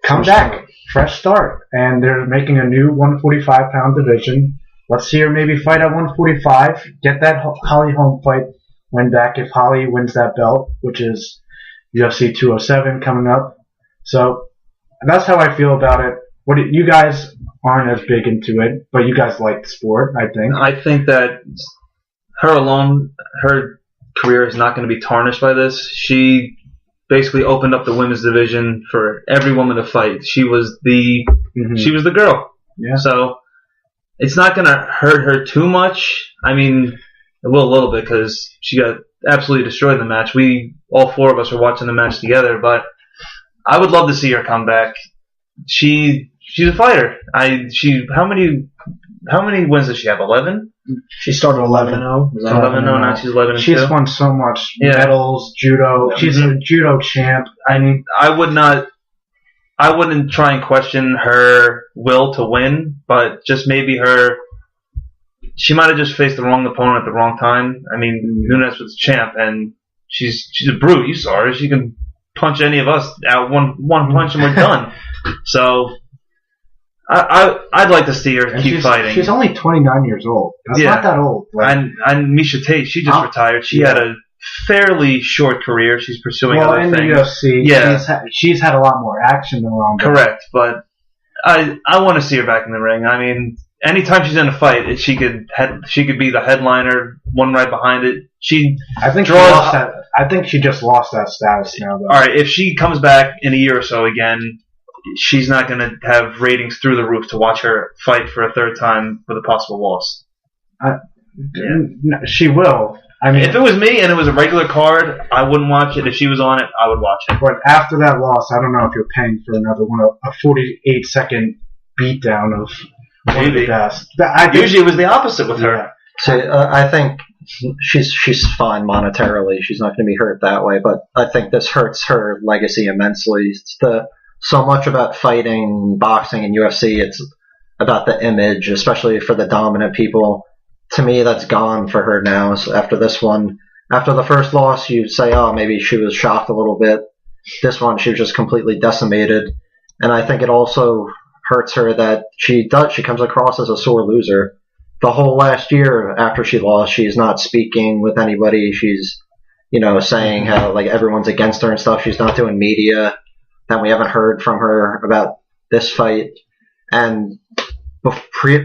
Come back. Fresh start. And they're making a new 145-pound division. Let's see her maybe fight at 145. Get that Holly Holm fight win back if Holly wins that belt, which is UFC 207 coming up. So that's how I feel about it. You guys aren't as big into it, but you guys like the sport, I think. I think that her career is not going to be tarnished by this. She basically opened up the women's division for every woman to fight. She was the girl. Yeah. So it's not going to hurt her too much. I mean, it will a little bit because she got absolutely destroyed in the match. All 4 of us were watching the match together, but I would love to see her come back. She's a fighter. How many wins does she have? 11? She started 11-0. 11-0. Now she's 11-2. She's won so much medals, judo. Yeah. She's a judo champ. I mean, I wouldn't try and question her will to win, but just maybe she might have just faced the wrong opponent at the wrong time. I mean, Nunes was champ, and she's a brute. You saw her. She can punch any of us out one punch and we're done. So I'd like to see her keep fighting. She's only 29 years old. That's not that old. And Miesha Tate, she just retired. She had a fairly short career. She's pursuing other things. In the UFC, she's had a lot more action than Ronda. Correct, but I want to see her back in the ring. I mean, anytime she's in a fight, she could be the headliner, one right behind it. I think she just lost that status now, though. All right, if she comes back in a year or so again, she's not going to have ratings through the roof to watch her fight for a 3rd time with a possible loss. She will. I mean, if it was me and it was a regular card, I wouldn't watch it. If she was on it, I would watch it. but after that loss, I don't know if you're paying for another one, a 48-second beatdown of one of the Maybe. best. Usually it was the opposite with her. So I think she's fine monetarily. She's not going to be hurt that way, but I think this hurts her legacy immensely. It's so much about fighting, boxing, and UFC. It's about the image, especially for the dominant people. To me, that's gone for her now. So after this one, after the first loss, you'd say, oh, maybe she was shocked a little bit. This one, she was just completely decimated. And I think it also hurts her that she comes across as a sore loser. The whole last year after she lost, she's not speaking with anybody. She's, saying how like everyone's against her and stuff. She's not doing media. Then we haven't heard from her about this fight. And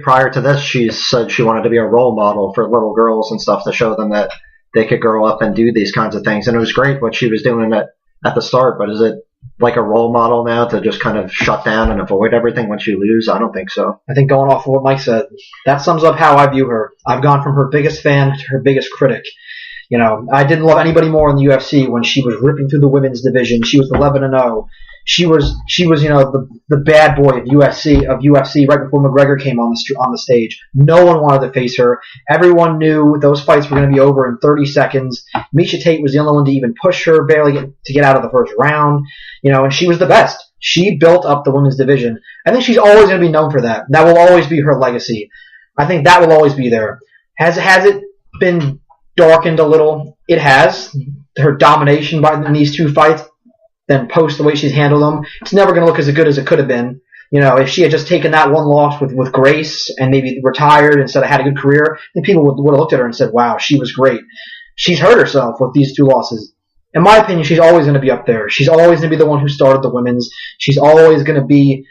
prior to this, she said she wanted to be a role model for little girls and stuff to show them that they could grow up and do these kinds of things. And it was great what she was doing at the start, but is it like a role model now to just kind of shut down and avoid everything once you lose? I don't think so. I think going off of what Mike said, that sums up how I view her. I've gone from her biggest fan to her biggest critic. I didn't love anybody more in the UFC when she was ripping through the women's division. She was 11-0. She was the bad boy of UFC right before McGregor came on the stage. No one wanted to face her. Everyone knew those fights were going to be over in 30 seconds. Miesha Tate was the only one to even push her, barely to get out of the first round. And she was the best. She built up the women's division. I think she's always going to be known for that. That will always be her legacy. I think that will always be there. Has it been darkened a little? It has. Her domination in these two fights, then post the way she's handled them, it's never going to look as good as it could have been. If she had just taken that one loss with grace and maybe retired instead of had a good career, then people would have looked at her and said, wow, she was great. She's hurt herself with these two losses. In my opinion, she's always going to be up there. She's always going to be the one who started the women's. She's always going to be.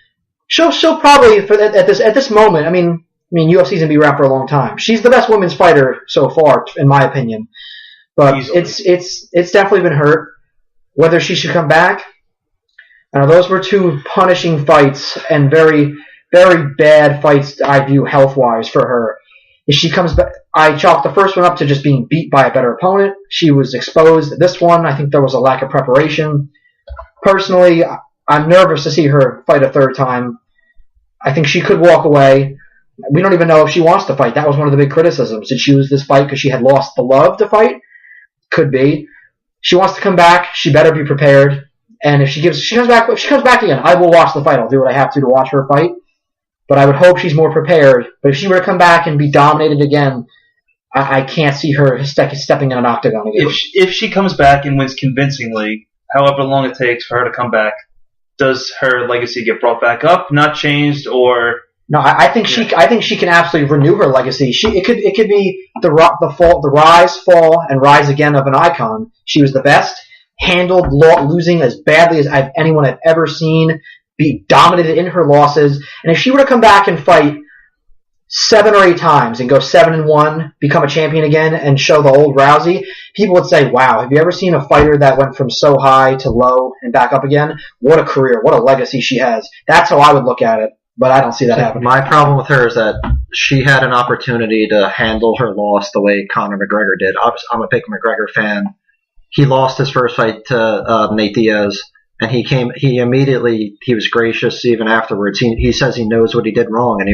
She'll probably at this moment. I mean, UFC's going to be around for a long time. She's the best women's fighter so far, in my opinion. But Easily. it's definitely been hurt. Whether she should come back, those were two punishing fights and very, very bad fights, I view, health-wise for her. If she comes back, I chalked the first one up to just being beat by a better opponent. She was exposed. This one, I think there was a lack of preparation. Personally, I'm nervous to see her fight a third time. I think she could walk away. We don't even know if she wants to fight. That was one of the big criticisms. Did she choose this fight because she had lost the love to fight? Could be. She wants to come back. She better be prepared. And if she comes back again, I will watch the fight. I'll do what I have to watch her fight. But I would hope she's more prepared. But if she were to come back and be dominated again, I can't see her stepping in an octagon again. If she comes back and wins convincingly, however long it takes for her to come back, does her legacy get brought back up, not changed, or? No, I think she can absolutely renew her legacy. It could be the rise, fall, and rise again of an icon. She was the best, handled losing as badly as anyone I've ever seen, be dominated in her losses. And if she were to come back and fight 7 or 8 times and go 7-1, become a champion again, and show the old Rousey, people would say, wow, have you ever seen a fighter that went from so high to low and back up again? What a career, what a legacy she has. That's how I would look at it. But I don't see that happening. My problem with her is that she had an opportunity to handle her loss the way Conor McGregor did. I'm a big McGregor fan. He lost his first fight to Nate Diaz, and he was gracious even afterwards. He says he knows what he did wrong, and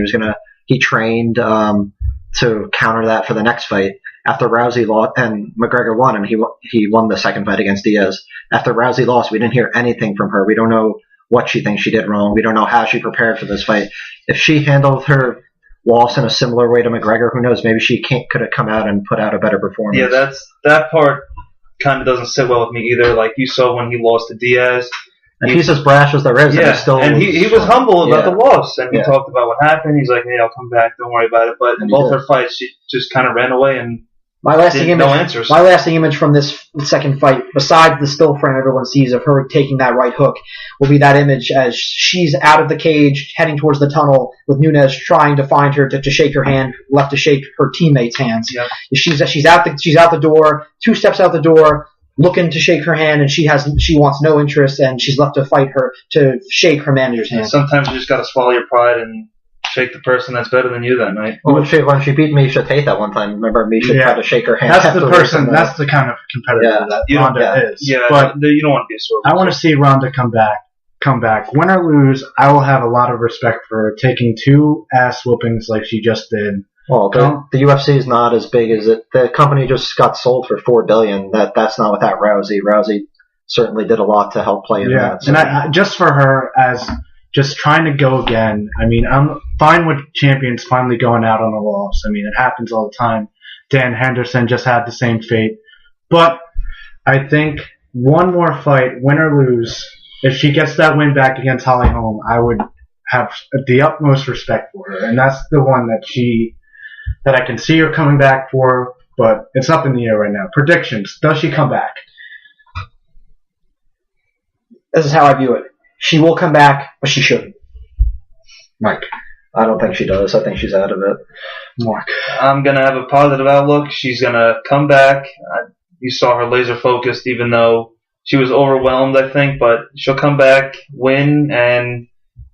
he trained to counter that for the next fight. After Rousey lost, and McGregor won, and he won the second fight against Diaz. After Rousey lost, we didn't hear anything from her. We don't know what she thinks she did wrong. We don't know how she prepared for this fight. If she handled her loss in a similar way to McGregor, who knows? Maybe she could have come out and put out a better performance. Yeah, that part kind of doesn't sit well with me either. Like you saw when he lost to Diaz. And he's as brash as there is. Yeah, and he was humble about the loss. And he talked about what happened. He's like, hey, I'll come back. Don't worry about it. But in both her fights, she just kind of ran away and no answers. My lasting image from this second fight, besides the still frame everyone sees of her taking that right hook, will be that image as she's out of the cage, heading towards the tunnel with Nunes trying to find her to shake her hand, left to shake her teammates' hands. Yep. She's out the door, 2 steps out the door, looking to shake her hand, and she wants no interest, and she's left to fight her to shake her manager's hand. Sometimes you just got to swallow your pride and shake the person that's better than you that night. Well, when she beat Misha Tate that one time, remember Misha tried to shake her hand. That's the person. That's the kind of competitor that Ronda is. Yeah, but you don't want to be a sore. I want to see Ronda come back. Win or lose, I will have a lot of respect for her taking 2 ass whoopings like she just did. Well, the UFC is not as big as it. The company just got sold for $4 billion. That's not without Rousey. Rousey certainly did a lot to help play in that. So. And I just for her as just trying to go again. I mean, I'm fine with champions finally going out on a loss. I mean, it happens all the time. Dan Henderson just had the same fate. But I think one more fight, win or lose, if she gets that win back against Holly Holm, I would have the utmost respect for her. And that's the one that I can see her coming back for, but it's up in the air right now. Predictions. Does she come back? This is how I view it. She will come back, but she shouldn't. Mike. I don't think she does. I think she's out of it. Mark. I'm going to have a positive outlook. She's going to come back. You saw her laser focused, even though she was overwhelmed, I think, but she'll come back, win, and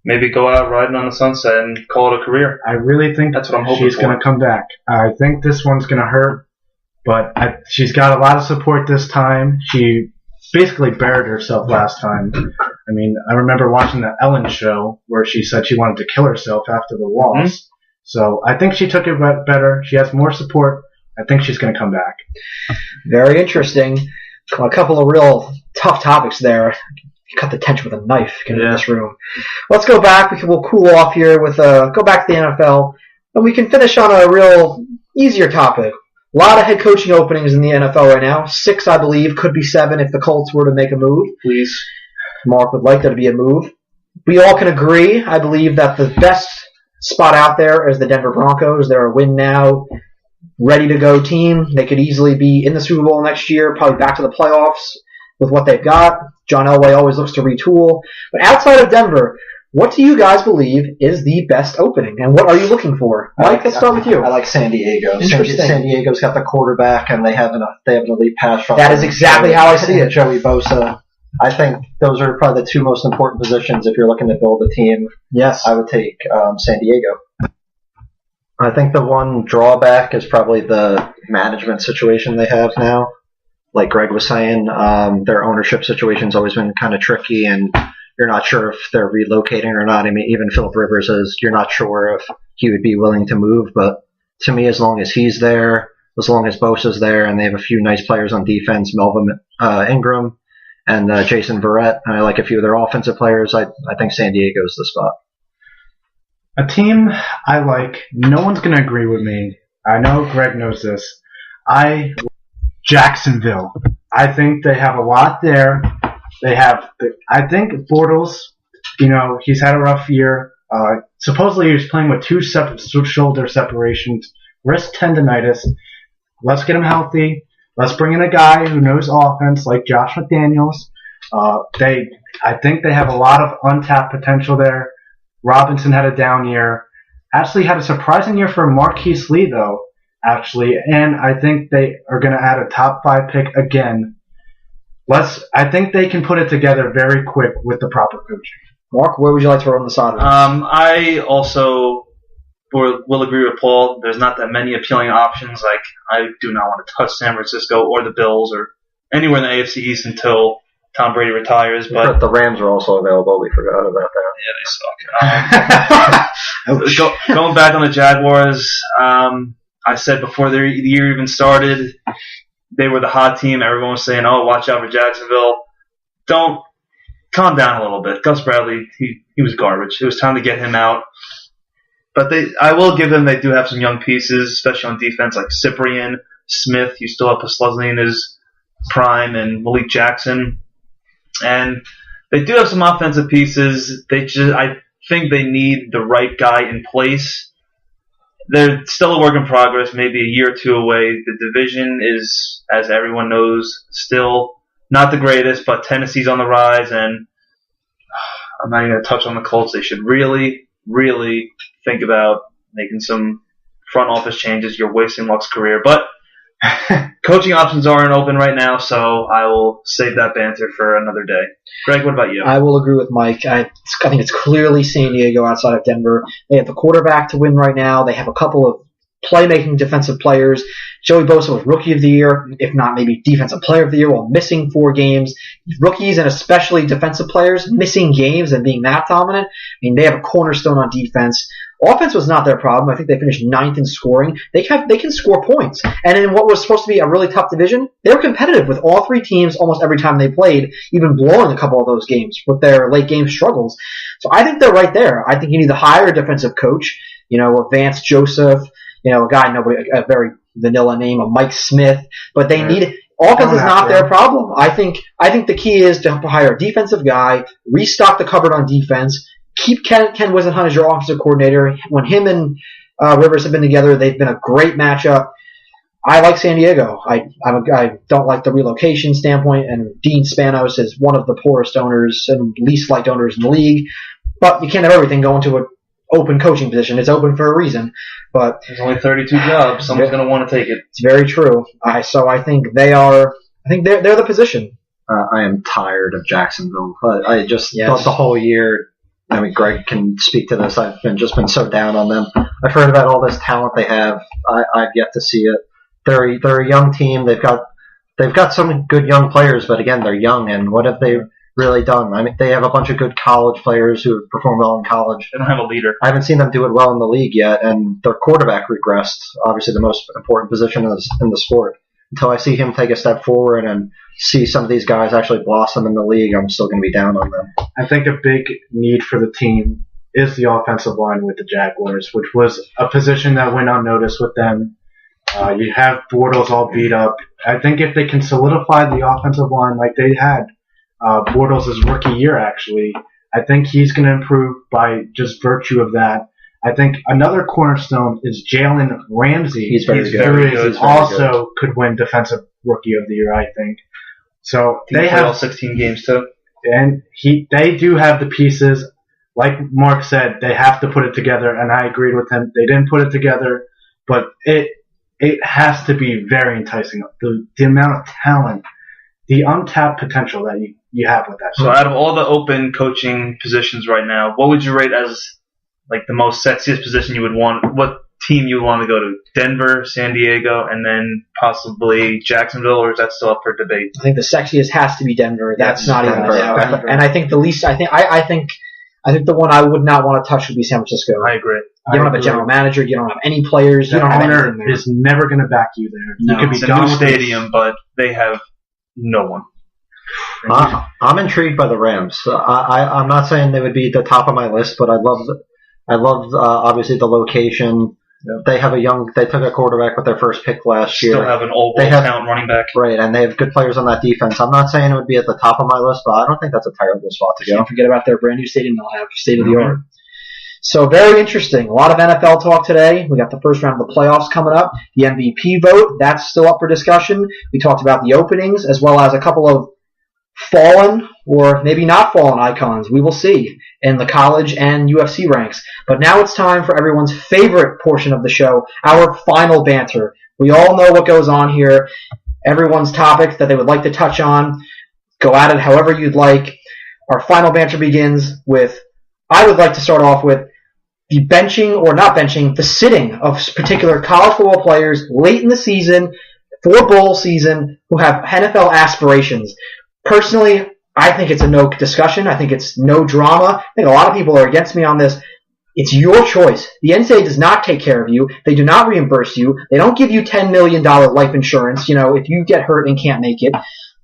maybe go out riding on the sunset and call it a career. I really think that's what I'm hoping she's going to come back. I think this one's going to hurt, but she's got a lot of support this time. She basically buried herself last time. I mean, I remember watching the Ellen show where she said she wanted to kill herself after the loss. Mm-hmm. So I think she took it better. She has more support. I think she's going to come back. Very interesting. A couple of real tough topics there. You cut the tension with a knife in this room. Let's go back. We'll cool off here with go back to the NFL, and we can finish on a real easier topic. A lot of head coaching openings in the NFL right now. 6, I believe, could be 7 if the Colts were to make a move. Please. Mark would like there to be a move. We all can agree, I believe, that the best spot out there is the Denver Broncos. They're a win now, ready to go team. They could easily be in the Super Bowl next year, probably back to the playoffs with what they've got. John Elway always looks to retool. But outside of Denver, what do you guys believe is the best opening, and what are you looking for? Mike, let's start with you. I like San Diego. San Diego's got the quarterback, and they have an elite pass rush. That is exactly how I see it. Joey Bosa. I think those are probably the 2 most important positions if you're looking to build a team. Yes. I would take San Diego. I think the one drawback is probably the management situation they have now. Like Greg was saying, their ownership situation's always been kind of tricky, and you're not sure if they're relocating or not. I mean, even Philip Rivers you're not sure if he would be willing to move. But to me, as long as he's there, as long as Bosa's there, and they have a few nice players on defense, Melvin Ingram and Jason Verrett, and I like a few of their offensive players, I think San Diego's the spot. A team I like, no one's going to agree with me. I know Greg knows this. Jacksonville. I think they have a lot there. I think Bortles, he's had a rough year. Supposedly he was playing with 2 shoulder separations, wrist tendonitis. Let's get him healthy. Let's bring in a guy who knows offense like Josh McDaniels. I think they have a lot of untapped potential there. Robinson had a down year. Actually had a surprising year for Marquise Lee, though, and I think they are going to add a top 5 pick again. I think they can put it together very quick with the proper coaching. Mark, where would you like to throw on the side? I also will agree with Paul. There's not that many appealing options. Like, I do not want to touch San Francisco or the Bills or anywhere in the AFC East until Tom Brady retires. But the Rams are also available. We forgot about that. Yeah, they suck. Going back on the Jaguars, I said before the year even started, they were the hot team. Everyone was saying, "Oh, watch out for Jacksonville." Don't calm down a little bit. Gus Bradley, he was garbage. It was time to get him out. But I will give them. They do have some young pieces, especially on defense, like Cyprian Smith. You still have Posluszny in his prime, and Malik Jackson, and they do have some offensive pieces. I think they need the right guy in place. They're still a work in progress, maybe a year or 2 away. The division is, as everyone knows, still not the greatest, but Tennessee's on the rise, and I'm not even going to touch on the Colts. They should really, really think about making some front office changes. You're wasting Luck's career. But Coaching options aren't open right now, so I will save that banter for another day. Greg, what about you? I will agree with Mike. I think it's clearly San Diego outside of Denver. They have the quarterback to win right now. They have a couple of playmaking defensive players. Joey Bosa was Rookie of the Year, if not maybe Defensive Player of the Year, while missing 4 games. Rookies and especially defensive players missing games and being that dominant. I mean, they have a cornerstone on defense. Offense was not their problem. I think they finished 9th in scoring. They can score points. And in what was supposed to be a really tough division, they were competitive with all 3 teams almost every time they played, even blowing a couple of those games with their late game struggles. So I think they're right there. I think you need to hire a defensive coach, a Vance Joseph, a guy a very vanilla name, a Mike Smith, but they need offense is not their problem. I think the key is to hire a defensive guy, restock the cupboard on defense, keep Ken Wisenhunt as your offensive coordinator. When him and Rivers have been together, they've been a great matchup. I like San Diego. I don't like the relocation standpoint, and Dean Spanos is one of the poorest owners and least liked owners in the league. But you can't have everything go into an open coaching position. It's open for a reason. But there's only 32 jobs. Someone's going to want to take it. It's very true. So I think they're the position. I am tired of Jacksonville. I just thought the whole year. I mean, Greg can speak to this. I've been so down on them. I've heard about all this talent they have. I've yet to see it. They're a young team. They've got some good young players, but again, they're young. And what have they really done? I mean, they have a bunch of good college players who have performed well in college. They don't have a leader. I haven't seen them do it well in the league yet, and their quarterback regressed. Obviously, the most important position in the sport. Until I see him take a step forward and see some of these guys actually blossom in the league, I'm still going to be down on them. I think a big need for the team is the offensive line with the Jaguars, which was a position that went unnoticed with them. You have Bortles all beat up. I think if they can solidify the offensive line like they had Bortles' rookie year, actually, I think he's going to improve by just virtue of that. I think another cornerstone is Jalen Ramsey. He's very good. Also could win Defensive Rookie of the Year, I think. So they have all 16 games too, and they do have the pieces. Like Mark said, they have to put it together, and I agreed with him. They didn't put it together, but it has to be very enticing. The amount of talent, the untapped potential that you have with that. So out of all the open coaching positions right now, what would you rate as like the most sexiest position you would want? What team you would want to go to? Denver, San Diego, and then possibly Jacksonville, or is that still up for debate? I think the sexiest has to be Denver. That's not even a doubt. Denver. And I think the least. I think the one I would not want to touch would be San Francisco. I agree. You don't have a general manager. You don't have any players. You don't have anything there. Is never going to back you there. No, you could be it's a new stadium, but they have no one. I'm intrigued by the Rams. I'm not saying they would be the top of my list, but I love obviously the location. Yep. They took a quarterback with their first pick last year. Still have an all-world talent running back. Right, and they have good players on that defense. I'm not saying it would be at the top of my list, but I don't think that's a terrible spot to go. Can't forget about their brand new stadium they'll have, state-of-the-art. So very interesting. A lot of NFL talk today. We got the first round of the playoffs coming up. The MVP vote, that's still up for discussion. We talked about the openings, as well as a couple of fallen or maybe not fallen icons. We will see in the college and UFC ranks. But now it's time for everyone's favorite portion of the show, our final banter. We all know what goes on here. Everyone's topics that they would like to touch on. Go at it however you'd like. Our final banter begins with, I would like to start off with the benching or not benching, the sitting of particular college football players late in the season for bowl season who have NFL aspirations. Personally, I think it's a no discussion. I think it's no drama. I think a lot of people are against me on this. It's your choice. The NCAA does not take care of you. They do not reimburse you. They don't give you $10 million life insurance, if you get hurt and can't make it.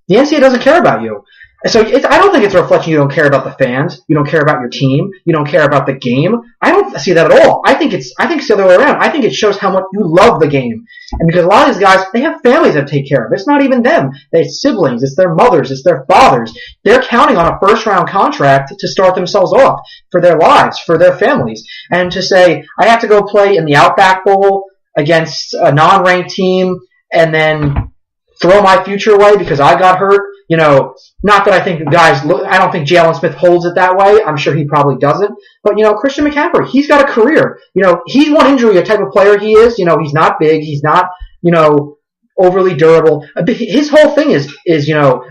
The NCAA doesn't care about you. So I don't think it's a reflection you don't care about the fans. You don't care about your team. You don't care about the game. I don't see that at all. I think it's the other way around. I think it shows how much you love the game. And because a lot of these guys, they have families that take care of. It's not even them. They have siblings. It's their mothers. It's their fathers. They're counting on a first-round contract to start themselves off for their lives, for their families. And to say, I have to go play in the Outback Bowl against a non-ranked team and then throw my future away because I got hurt. Not that I think I don't think Jalen Smith holds it that way. I'm sure he probably doesn't. But, Christian McCaffrey, he's got a career. He's one injury, a type of player he is. He's not big. He's not, overly durable. His whole thing is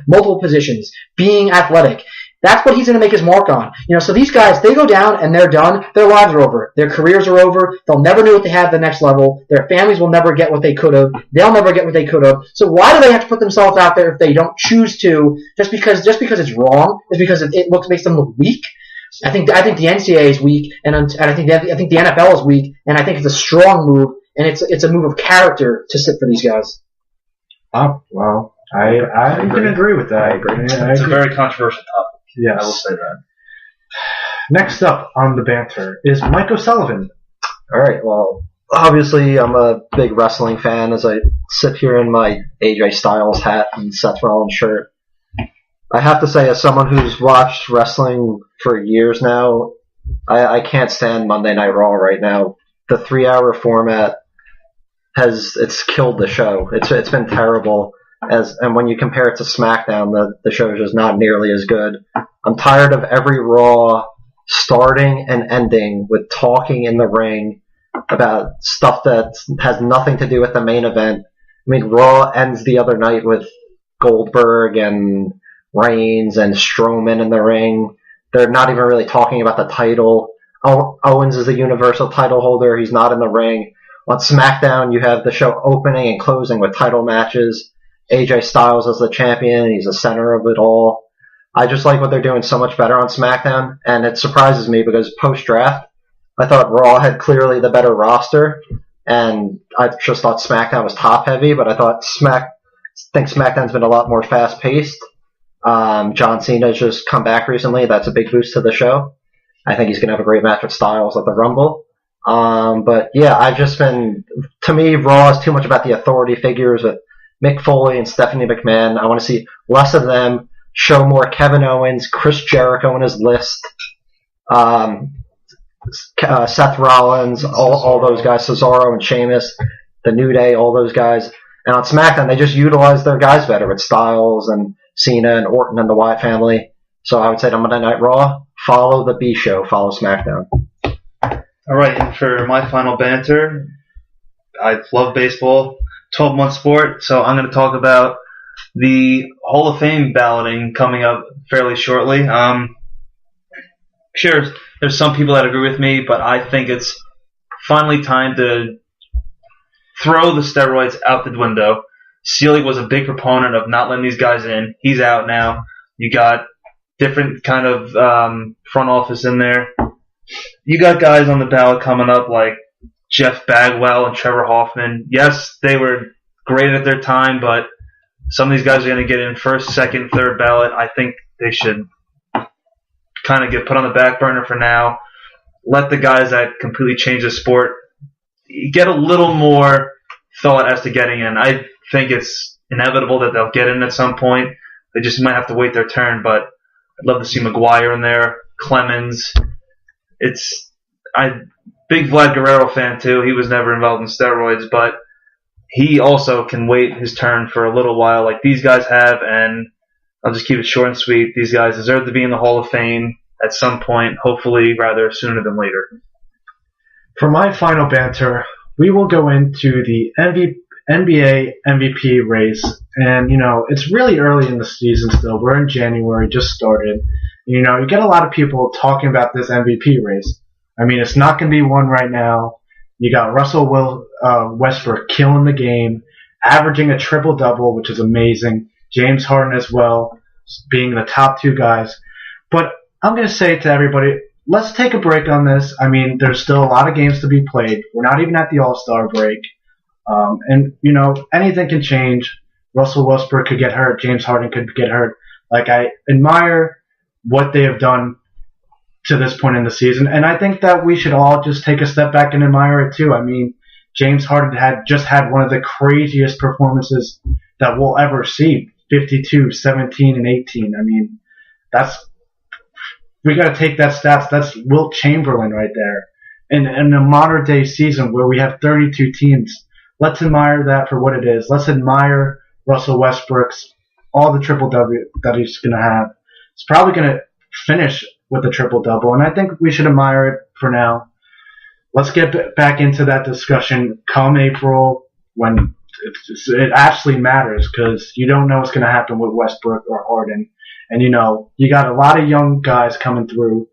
multiple positions, being athletic. That's what he's going to make his mark on. So these guys, they go down and they're done. Their lives are over. Their careers are over. They'll never know what they have at the next level. Their families will never get what they could have. They'll never get what they could have. So why do they have to put themselves out there if they don't choose to? Just because it's wrong? Just because it makes them look weak? I think the NCAA is weak, and I think the NFL is weak, and I think it's a strong move, and it's a move of character to sit for these guys. Oh well, I can agree with that. I agree. Yeah, It's a very controversial topic. Yes. I will say that. Next up on the banter is Mike O'Sullivan. All right. Well, obviously, I'm a big wrestling fan as I sit here in my AJ Styles hat and Seth Rollins shirt. I have to say, as someone who's watched wrestling for years now, I can't stand Monday Night Raw right now. The 3-hour format it's killed the show. It's been terrible. And when you compare it to SmackDown, the show is just not nearly as good. I'm tired of every Raw starting and ending with talking in the ring about stuff that has nothing to do with the main event. I mean, Raw ends the other night with Goldberg and Reigns and Strowman in the ring. They're not even really talking about the title. Owens is the Universal title holder. He's not in the ring. On SmackDown, you have the show opening and closing with title matches. AJ Styles as the champion. He's the center of it all. I just like what they're doing so much better on SmackDown, and it surprises me because post-draft, I thought Raw had clearly the better roster, and I just thought SmackDown was top-heavy, but I thought think SmackDown's been a lot more fast-paced. John Cena's just come back recently. That's a big boost to the show. I think he's going to have a great match with Styles at the Rumble. But yeah, to me, Raw is too much about the authority figures with Mick Foley and Stephanie McMahon. I want to see less of them, show more Kevin Owens, Chris Jericho in his list, Seth Rollins, all those guys, Cesaro and Sheamus, the New Day, all those guys. And on SmackDown, they just utilize their guys better with Styles and Cena and Orton and the Wyatt family. So I would say on Monday Night Raw, follow the B show, follow SmackDown. All right, and for my final banter, I love baseball, 12-month sport, so I'm going to talk about the Hall of Fame balloting coming up fairly shortly. Sure, there's some people that agree with me, but I think it's finally time to throw the steroids out the window. Sealy was a big proponent of not letting these guys in. He's out now. You got different kind of front office in there. You got guys on the ballot coming up like Jeff Bagwell and Trevor Hoffman. Yes, they were great at their time, but some of these guys are going to get in first, second, third ballot. I think they should kind of get put on the back burner for now. Let the guys that completely change the sport get a little more thought as to getting in. I think it's inevitable that they'll get in at some point. They just might have to wait their turn, but I'd love to see McGuire in there, Clemens. Big Vlad Guerrero fan too. He was never involved in steroids, but he also can wait his turn for a little while like these guys have, and I'll just keep it short and sweet. These guys deserve to be in the Hall of Fame at some point, hopefully rather sooner than later. For my final banter, we will go into the NBA MVP race. And, it's really early in the season still. We're in January, just started. You get a lot of people talking about this MVP race. I mean, it's not going to be one right now. You got Russell Westbrook killing the game, averaging a triple-double, which is amazing. James Harden as well, being the top two guys. But I'm going to say to everybody, let's take a break on this. I mean, there's still a lot of games to be played. We're not even at the All-Star break. And, anything can change. Russell Westbrook could get hurt. James Harden could get hurt. I admire what they have done to this point in the season. And I think that we should all just take a step back and admire it too. I mean, James Harden had one of the craziest performances that we'll ever see. 52, 17, and 18. I mean, we got to take that stats. That's Wilt Chamberlain right there. In a modern day season where we have 32 teams, let's admire that for what it is. Let's admire Russell Westbrook's all the triple-double that he's going to have. He's probably going to finish with a triple-double, and I think we should admire it for now. Let's get back into that discussion come April when it actually matters because you don't know what's going to happen with Westbrook or Harden. And, you got a lot of young guys coming through.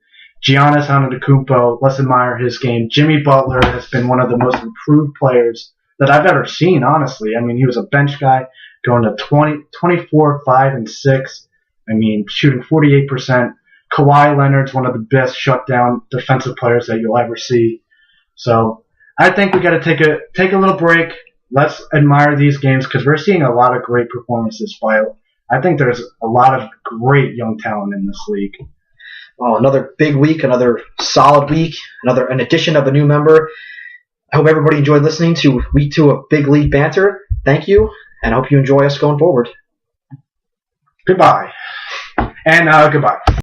Giannis Antetokounmpo, let's admire his game. Jimmy Butler has been one of the most improved players that I've ever seen, honestly. I mean, he was a bench guy going to 24, 5, and 6. I mean, shooting 48%. Kawhi Leonard's one of the best shutdown defensive players that you'll ever see. So I think we got to take a little break. Let's admire these games because we're seeing a lot of great performances I think there's a lot of great young talent in this league. Oh, another big week, another solid week, an addition of a new member. I hope everybody enjoyed listening to week 2 of Big League Banter. Thank you, and I hope you enjoy us going forward. Goodbye. And goodbye.